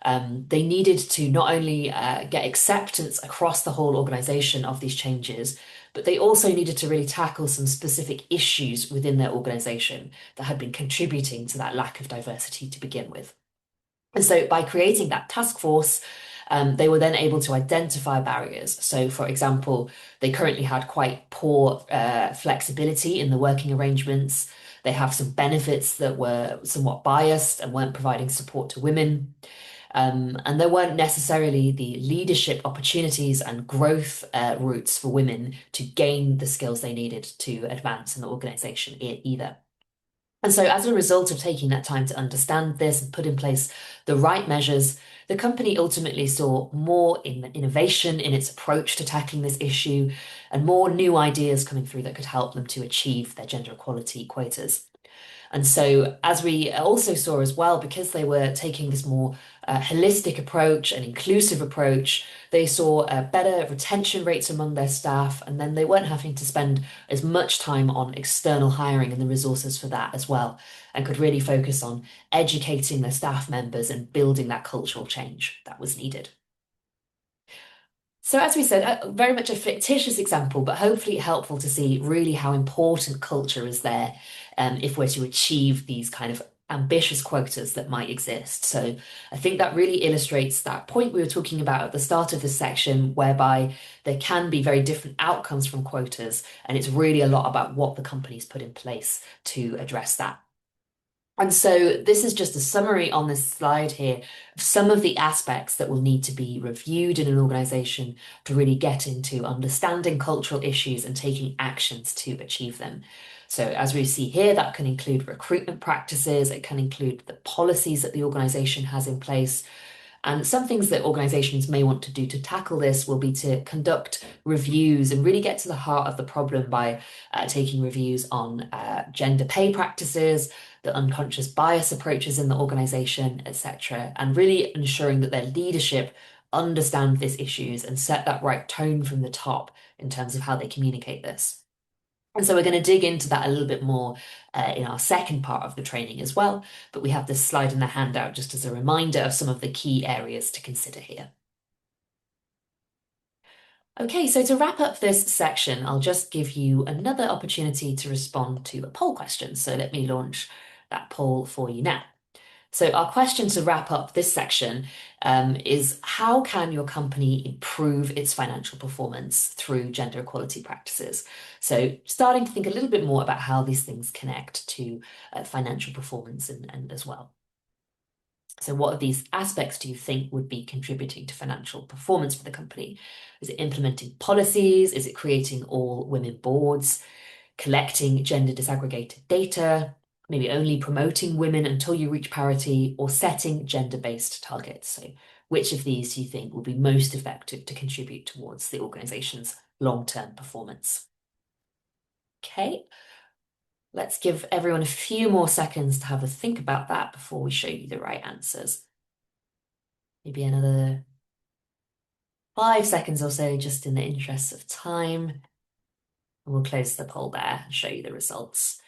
they needed to not only get acceptance across the whole organization of these changes, but they also needed to really tackle some specific issues within their organization that had been contributing to that lack of diversity to begin with. And so by creating that task force, they were then able to identify barriers. So, for example, they currently had quite poor flexibility in the working arrangements. They have some benefits that were somewhat biased and weren't providing support to women. And there weren't necessarily the leadership opportunities and growth routes for women to gain the skills they needed to advance in the organization either. And so as a result of taking that time to understand this and put in place the right measures, the company ultimately saw more innovation in its approach to tackling this issue and more new ideas coming through that could help them to achieve their gender equality quotas. And so, as we also saw as well, because they were taking this more holistic approach and inclusive approach, they saw better retention rates among their staff, and then they weren't having to spend as much time on external hiring and the resources for that as well, and could really focus on educating their staff members and building that cultural change that was needed. So as we said, very much a fictitious example, but hopefully helpful to see really how important culture is there if we're to achieve these kind of ambitious quotas that might exist. So I think that really illustrates that point we were talking about at the start of this section, whereby there can be very different outcomes from quotas, and it's really a lot about what the companies put in place to address that. And so this is just a summary on this slide here of some of the aspects that will need to be reviewed in an organization to really get into understanding cultural issues and taking actions to achieve them. So as we see here, that can include recruitment practices, it can include the policies that the organization has in place. And some things that organizations may want to do to tackle this will be to conduct reviews and really get to the heart of the problem by taking reviews on gender pay practices, the unconscious bias approaches in the organization, etc., and really ensuring that their leadership understand these issues and set that right tone from the top in terms of how they communicate this. And so we're going to dig into that a little bit more in our second part of the training as well, but we have this slide in the handout just as a reminder of some of the key areas to consider here. Okay, so to wrap up this section, I'll just give you another opportunity to respond to a poll question. So let me launch that poll for you now. So our question to wrap up this section is, how can your company improve its financial performance through gender equality practices? So starting to think a little bit more about how these things connect to financial performance and as well. So what of these aspects do you think would be contributing to financial performance for the company? Is it implementing policies? Is it creating all women boards? Collecting gender disaggregated data? Maybe only promoting women until you reach parity, or setting gender-based targets? So which of these do you think will be most effective to contribute towards the organization's long-term performance? Okay, let's give everyone a few more seconds to have a think about that before we show you the right answers. Maybe another 5 seconds or so, just in the interest of time. And we'll close the poll there and show you the results.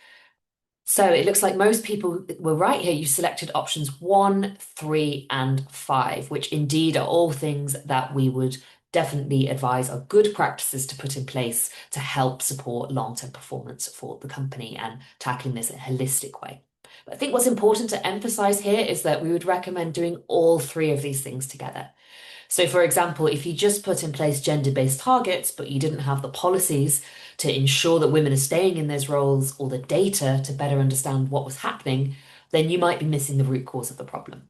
So it looks like most people were right here. You selected options 1, 3, and 5, which indeed are all things that we would definitely advise are good practices to put in place to help support long-term performance for the company and tackling this in a holistic way. But I think what's important to emphasize here is that we would recommend doing all 3 of these things together. So for example, if you just put in place gender-based targets, but you didn't have the policies to ensure that women are staying in those roles or the data to better understand what was happening, then you might be missing the root cause of the problem.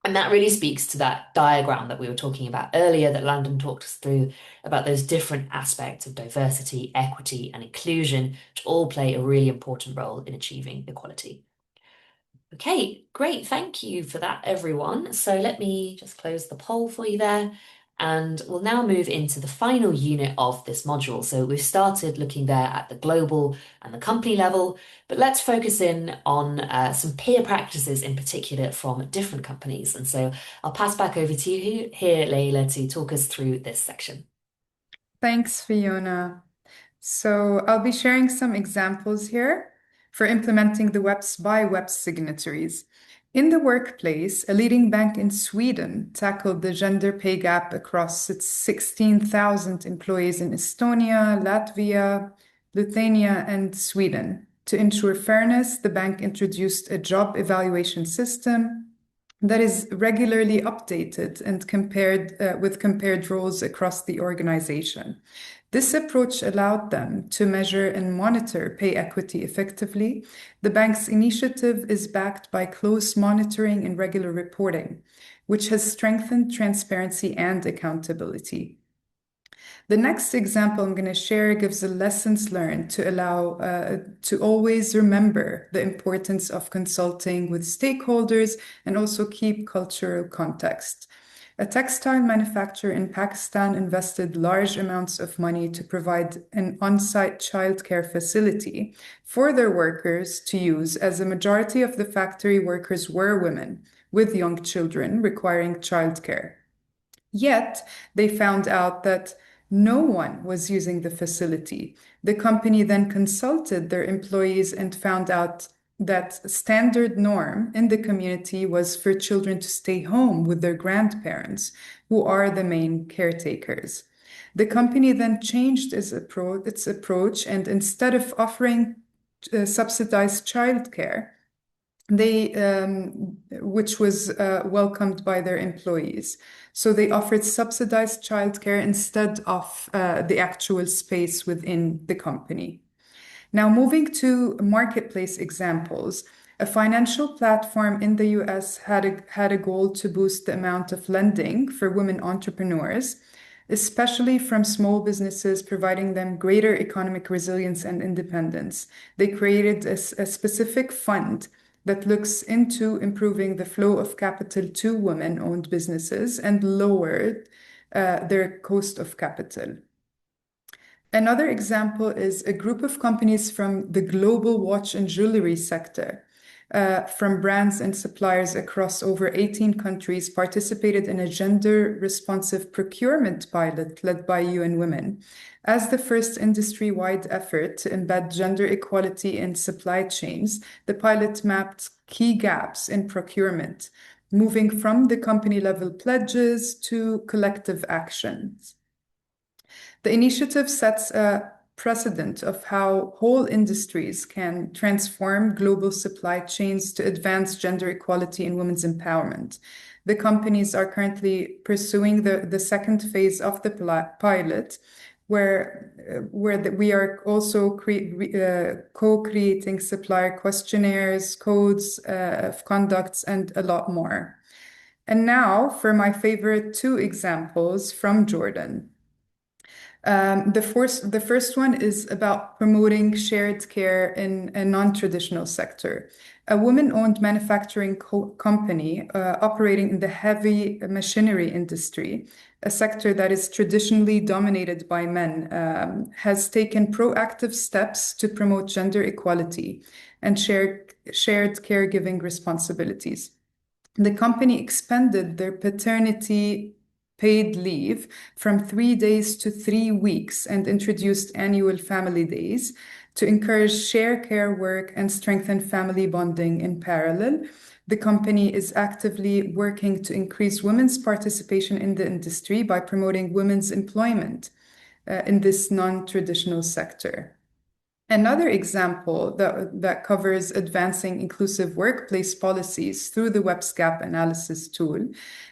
And that really speaks to that diagram that we were talking about earlier that Landon talked us through about those different aspects of diversity, equity, and inclusion, which all play a really important role in achieving equality. Okay, great. Thank you for that, everyone. So let me just close the poll for you there. And we'll now move into the final unit of this module. So we've started looking there at the global and the company level, but let's focus in on some peer practices in particular from different companies. And so I'll pass back over to you here, Leila, to talk us through this section. Thanks, Fiona. So I'll be sharing some examples here for implementing the WEPs by WEPs signatories. In the workplace, a leading bank in Sweden tackled the gender pay gap across its 16,000 employees in Estonia, Latvia, Lithuania, and Sweden. To ensure fairness, the bank introduced a job evaluation system that is regularly updated and compared roles across the organization. This approach allowed them to measure and monitor pay equity effectively. The bank's initiative is backed by close monitoring and regular reporting, which has strengthened transparency and accountability. The next example I'm going to share gives the lessons learned to allow to always remember the importance of consulting with stakeholders and also keep cultural context. A textile manufacturer in Pakistan invested large amounts of money to provide an on-site childcare facility for their workers to use, as a majority of the factory workers were women with young children requiring childcare. Yet, they found out that no one was using the facility. The company then consulted their employees and found out that standard norm in the community was for children to stay home with their grandparents, who are the main caretakers. The company then changed its approach, and instead of offering subsidized childcare, which was welcomed by their employees. So they offered subsidized childcare instead of the actual space within the company. Now, moving to marketplace examples, a financial platform in the US had a goal to boost the amount of lending for women entrepreneurs, especially from small businesses, providing them greater economic resilience and independence. They created a specific fund that looks into improving the flow of capital to women-owned businesses and lowered their cost of capital. Another example is a group of companies from the global watch and jewelry sector, from brands and suppliers across over 18 countries, participated in a gender-responsive procurement pilot led by UN Women. As the first industry-wide effort to embed gender equality in supply chains, the pilot mapped key gaps in procurement, moving from the company-level pledges to collective actions. The initiative sets a precedent of how whole industries can transform global supply chains to advance gender equality and women's empowerment. The companies are currently pursuing the second phase of the pilot, where we are also co-creating supplier questionnaires, codes of conducts, and a lot more. And now for my favorite two examples from Jordan. The first one is about promoting shared care in a non-traditional sector. A woman-owned manufacturing company operating in the heavy machinery industry, a sector that is traditionally dominated by men, has taken proactive steps to promote gender equality and shared caregiving responsibilities. The company expanded their paternity paid leave from 3 days to 3 weeks and introduced annual family days to encourage share care work and strengthen family bonding in parallel. The company is actively working to increase women's participation in the industry by promoting women's employment in this non-traditional sector. Another example that covers advancing inclusive workplace policies through the WEPS Gap Analysis tool,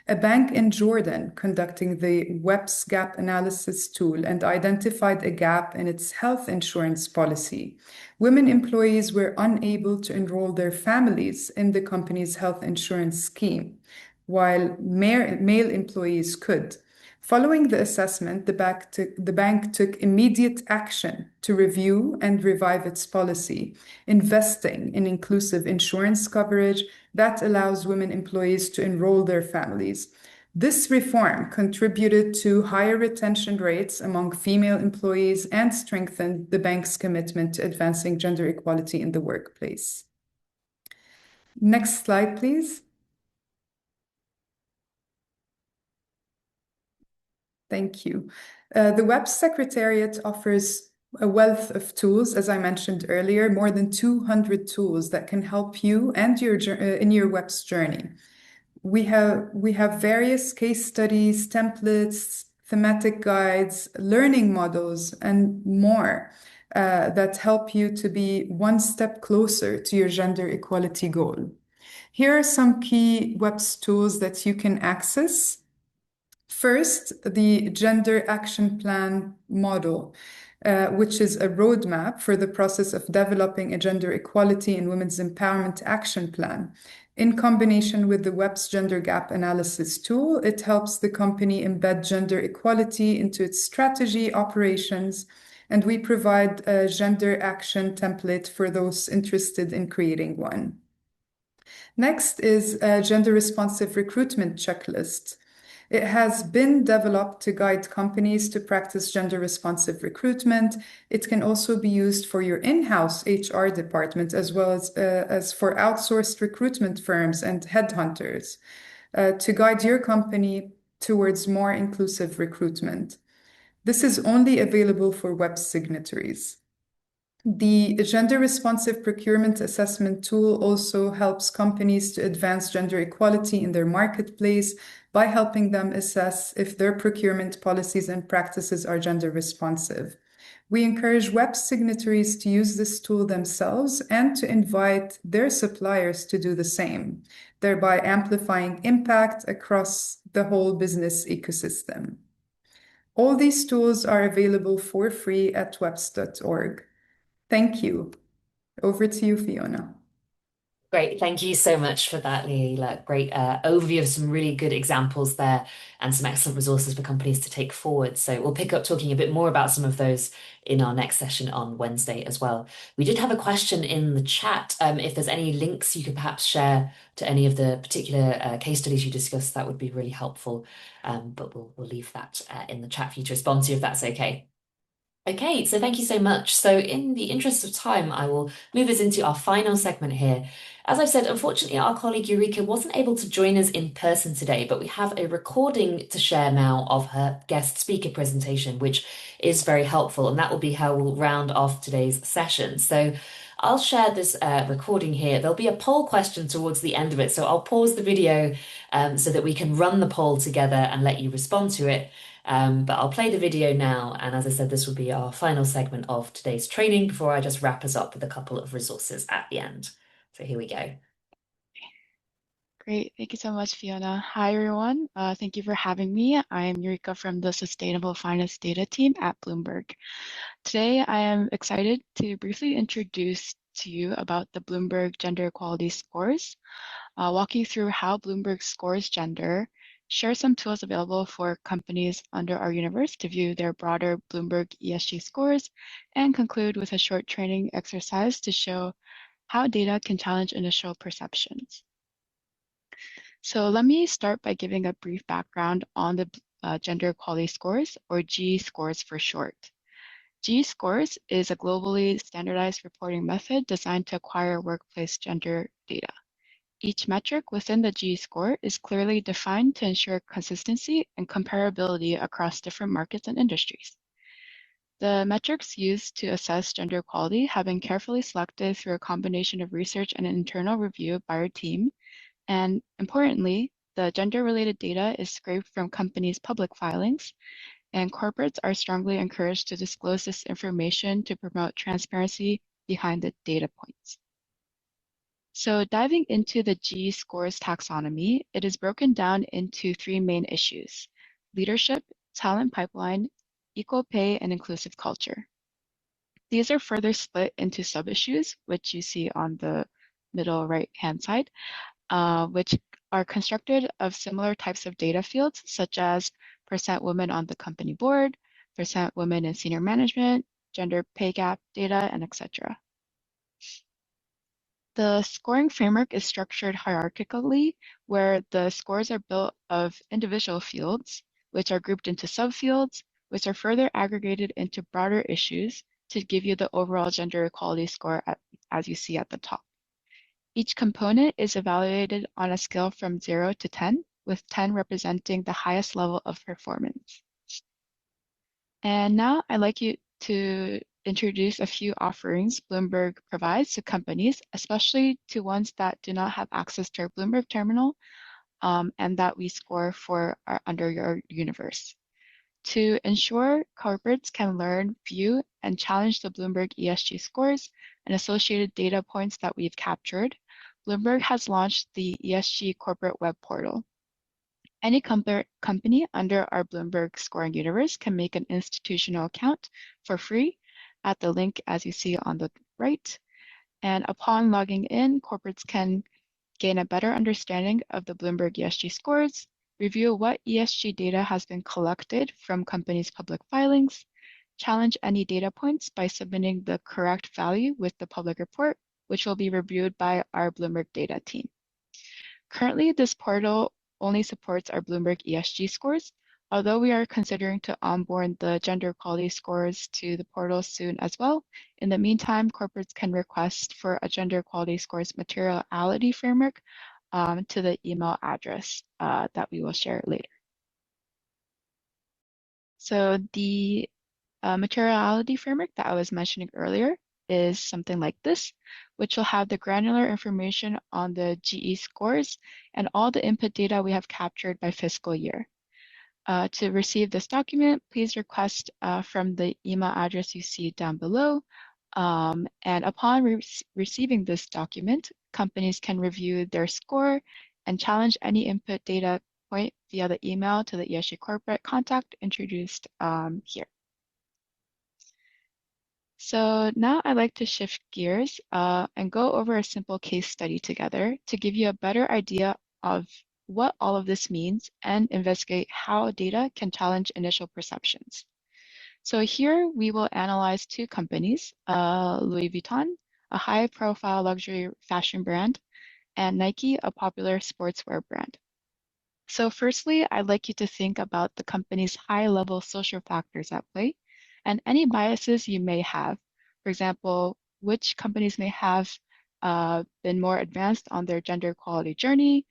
a bank in Jordan conducting the WEPS Gap Analysis tool and identified a gap in its health insurance policy. Women employees were unable to enroll their families in the company's health insurance scheme, while male employees could. Following the assessment, the bank took immediate action to review and revive its policy, investing in inclusive insurance coverage that allows women employees to enroll their families. This reform contributed to higher retention rates among female employees and strengthened the bank's commitment to advancing gender equality in the workplace. Next slide, please. Thank you. The WEPS Secretariat offers a wealth of tools, as I mentioned earlier, more than 200 tools that can help you and in your WEPS journey. We have various case studies, templates, thematic guides, learning models, and more that help you to be one step closer to your gender equality goal. Here are some key WEPS tools that you can access. First, the Gender Action Plan model, which is a roadmap for the process of developing a gender equality and women's empowerment action plan. In combination with the WEPS Gender Gap Analysis tool, it helps the company embed gender equality into its strategy, operations, and we provide a gender action template for those interested in creating one. Next is a gender responsive recruitment checklist. It has been developed to guide companies to practice gender-responsive recruitment. It can also be used for your in-house HR department as well as for outsourced recruitment firms and headhunters to guide your company towards more inclusive recruitment. This is only available for WEPS signatories. The gender-responsive procurement assessment tool also helps companies to advance gender equality in their marketplace by helping them assess if their procurement policies and practices are gender responsive. We encourage web signatories to use this tool themselves and to invite their suppliers to do the same, thereby amplifying impact across the whole business ecosystem. All these tools are available for free at webs.org. Thank you. Over to you, Fiona. Great. Thank you so much for that, Leila. Great overview of some really good examples there and some excellent resources for companies to take forward. So we'll pick up talking a bit more about some of those in our next session on Wednesday as well. We did have a question in the chat. If there's any links you could perhaps share to any of the particular case studies you discussed, that would be really helpful. But we'll leave that in the chat for you to respond to if that's okay. Okay, so thank you so much. So in the interest of time, I will move us into our final segment here. As I've said, unfortunately, our colleague Eureka wasn't able to join us in person today, but we have a recording to share now of her guest speaker presentation, which is very helpful, and that will be how we'll round off today's session. So I'll share this recording here. There'll be a poll question towards the end of it, so I'll pause the video so that we can run the poll together and let you respond to it. But I'll play the video now, and as I said, this will be our final segment of today's training before I just wrap us up with a couple of resources at the end. So here we go. Great. Thank you so much, Fiona. Hi, everyone. Thank you for having me. I'm Eureka from the Sustainable Finance Data team at Bloomberg. Today, I am excited to briefly introduce to you about the Bloomberg Gender Equality Scores, walk you through how Bloomberg scores gender, share some tools available for companies under our universe to view their broader Bloomberg ESG scores, and conclude with a short training exercise to show how data can challenge initial perceptions. So let me start by giving a brief background on the gender equality scores, or G scores for short. G scores is a globally standardized reporting method designed to acquire workplace gender data. Each metric within the G score is clearly defined to ensure consistency and comparability across different markets and industries. The metrics used to assess gender equality have been carefully selected through a combination of research and internal review by our team. And importantly, the gender-related data is scraped from companies' public filings, and corporates are strongly encouraged to disclose this information to promote transparency behind the data points. So diving into the G scores taxonomy, it is broken down into three main issues: leadership, talent pipeline, equal pay, and inclusive culture. These are further split into sub-issues, which you see on the middle right-hand side, which are constructed of similar types of data fields, such as percent women on the company board, percent women in senior management, gender pay gap data, and etc. The scoring framework is structured hierarchically, where the scores are built of individual fields, which are grouped into subfields, which are further aggregated into broader issues to give you the overall gender equality score as you see at the top. Each component is evaluated on a scale from 0 to 10, with 10 representing the highest level of performance. And now I'd like you to introduce a few offerings Bloomberg provides to companies, especially to ones that do not have access to our Bloomberg terminal and that we score for under your universe. To ensure corporates can learn, view, and challenge the Bloomberg ESG scores and associated data points that we've captured, Bloomberg has launched the ESG corporate web portal. Any company under our Bloomberg scoring universe can make an institutional account for free at the link as you see on the right. And upon logging in, corporates can gain a better understanding of the Bloomberg ESG scores, review what ESG data has been collected from companies' public filings, challenge any data points by submitting the correct value with the public report, which will be reviewed by our Bloomberg data team. Currently, this portal only supports our Bloomberg ESG scores, although we are considering to onboard the gender equality scores to the portal soon as well. In the meantime, corporates can request for a gender equality scores materiality framework to the email address that we will share later. So the materiality framework that I was mentioning earlier is something like this, which will have the granular information on the GE scores and all the input data we have captured by fiscal year. To receive this document, please request from the email address you see down below. And upon receiving this document, companies can review their score and challenge any input data point via the email to the ESG corporate contact introduced here. So now I'd like to shift gears and go over a simple case study together to give you a better idea of what all of this means and investigate how data can challenge initial perceptions. So here we will analyze two companies, Louis Vuitton, a high-profile luxury fashion brand, and Nike, a popular sportswear brand. So firstly, I'd like you to think about the company's high-level social factors at play and any biases you may have. For example, which companies may have been more advanced on their gender equality journey,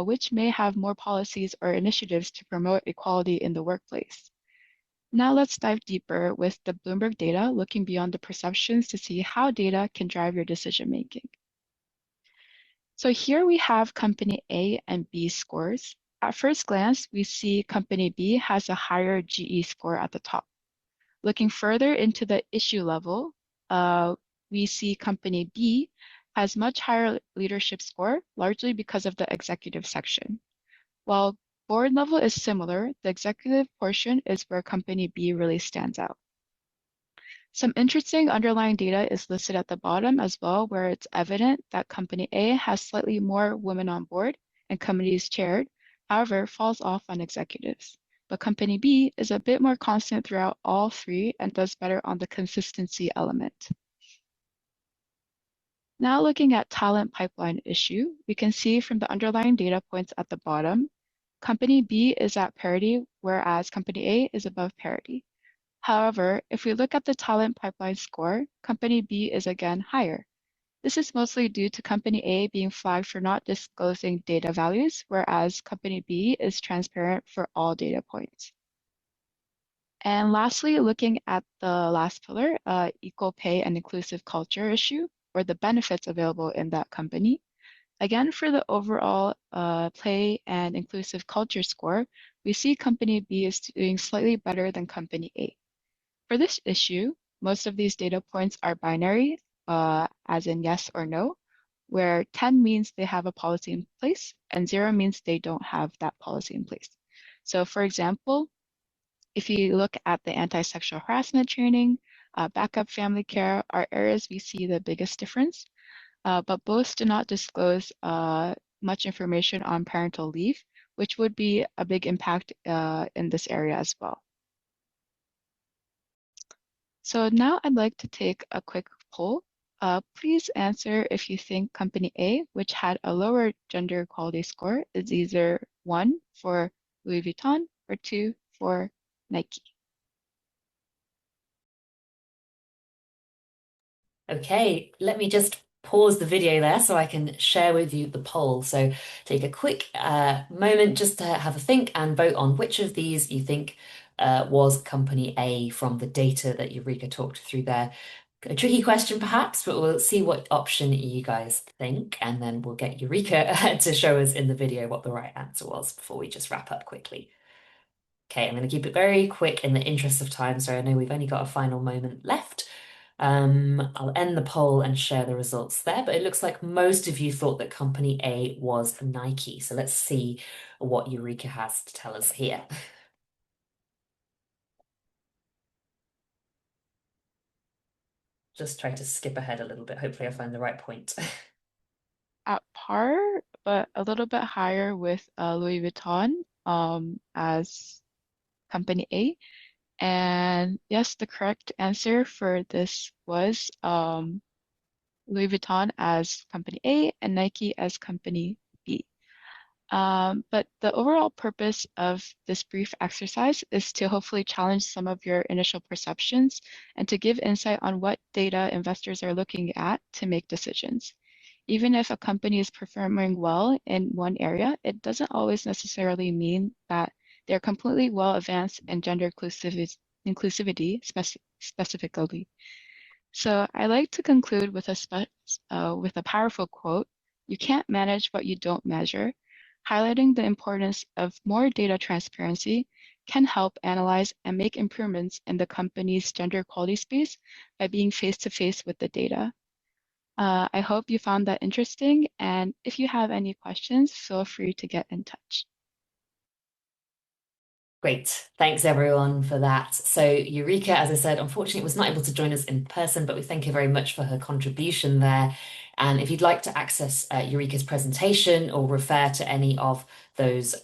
which may have more policies or initiatives to promote equality in the workplace. Now let's dive deeper with the Bloomberg data, looking beyond the perceptions to see how data can drive your decision making. So here we have company A and B scores. At first glance, we see company B has a higher GE score at the top. Looking further into the issue level, we see company B has much higher leadership score, largely because of the executive section. While board level is similar, the executive portion is where company B really stands out. Some interesting underlying data is listed at the bottom as well, where it's evident that company A has slightly more women on board and committees chaired, however, falls off on executives. But company B is a bit more constant throughout all three and does better on the consistency element. Now looking at talent pipeline issue, we can see from the underlying data points at the bottom, company B is at parity, whereas company A is above parity. However, if we look at the talent pipeline score, company B is again higher. This is mostly due to company A being flagged for not disclosing data values, whereas company B is transparent for all data points. And lastly, looking at the last pillar, equal pay and inclusive culture issue, or the benefits available in that company. Again, for the overall play and inclusive culture score, we see company B is doing slightly better than company A. For this issue, most of these data points are binary, as in yes or no, where 10 means they have a policy in place and 0 means they don't have that policy in place. So for example, if you look at the anti-sexual harassment training, backup family care are areas we see the biggest difference, but both do not disclose much information on parental leave, which would be a big impact in this area as well. So now I'd like to take a quick poll. Please answer if you think company A, which had a lower gender equality score, is either 1 for Louis Vuitton or 2 for Nike. Okay, let me just pause the video there so I can share with you the poll. So take a quick moment just to have a think and vote on which of these you think was company A from the data that Eureka talked through there. A tricky question perhaps, but we'll see what option you guys think, and then we'll get Eureka to show us in the video what the right answer was before we just wrap up quickly. Okay, I'm going to keep it very quick in the interest of time, so I know we've only got a final moment left. I'll end the poll and share the results there, but it looks like most of you thought that company A was Nike. So let's see what Eureka has to tell us here. Just try to skip ahead a little bit. Hopefully I find the right point. At par, but a little bit higher with Louis Vuitton as company A. And yes, the correct answer for this was Louis Vuitton as company A and Nike as company B. But the overall purpose of this brief exercise is to hopefully challenge some of your initial perceptions and to give insight on what data investors are looking at to make decisions. Even if a company is performing well in one area, it doesn't always necessarily mean that they're completely well advanced in gender inclusivity specifically. So I like to conclude with a powerful quote: "You can't manage what you don't measure," highlighting the importance of more data transparency can help analyze and make improvements in the company's gender equality space by being face-to-face with the data. I hope you found that interesting, and if you have any questions, feel free to get in touch. Great. Thanks everyone for that. So Eureka, as I said, unfortunately was not able to join us in person, but we thank her very much for her contribution there. And if you'd like to access Eureka's presentation or refer to any of those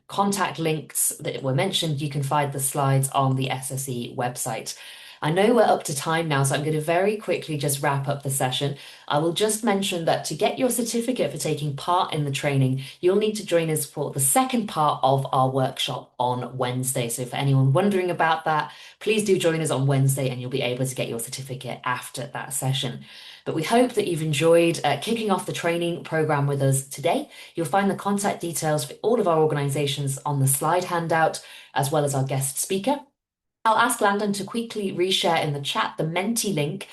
contact links that were mentioned, you can find the slides on the SSE website. I know we're up to time now, so I'm going to very quickly just wrap up the session. I will just mention that to get your certificate for taking part in the training, you'll need to join us for the second part of our workshop on Wednesday. So for anyone wondering about that, please do join us on Wednesday and you'll be able to get your certificate after that session. But we hope that you've enjoyed kicking off the training program with us today. You'll find the contact details for all of our organizations on the slide handout, as well as our guest speaker. I'll ask Landon to quickly reshare in the chat the Menti link.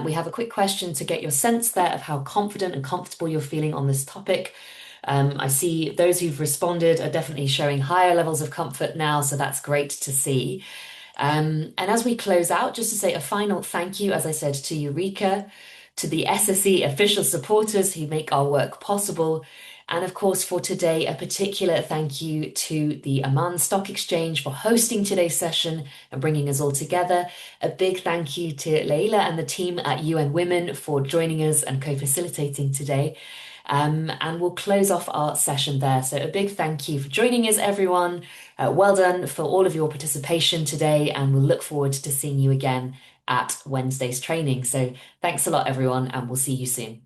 We have a quick question to get your sense there of how confident and comfortable you're feeling on this topic. I see those who've responded are definitely showing higher levels of comfort now, so that's great to see. And as we close out, just to say a final thank you, as I said, to Eureka, to the SSE official supporters who make our work possible, and of course, for today, a particular thank you to the Amman Stock Exchange for hosting today's session and bringing us all together. A big thank you to Leila and the team at UN Women for joining us and co-facilitating today. And we'll close off our session there. So a big thank you for joining us, everyone. Well done for all of your participation today, and we'll look forward to seeing you again at Wednesday's training. So thanks a lot, everyone, and we'll see you soon.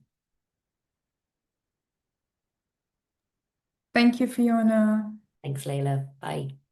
Thank you, Fiona. Thanks, Leila. Bye.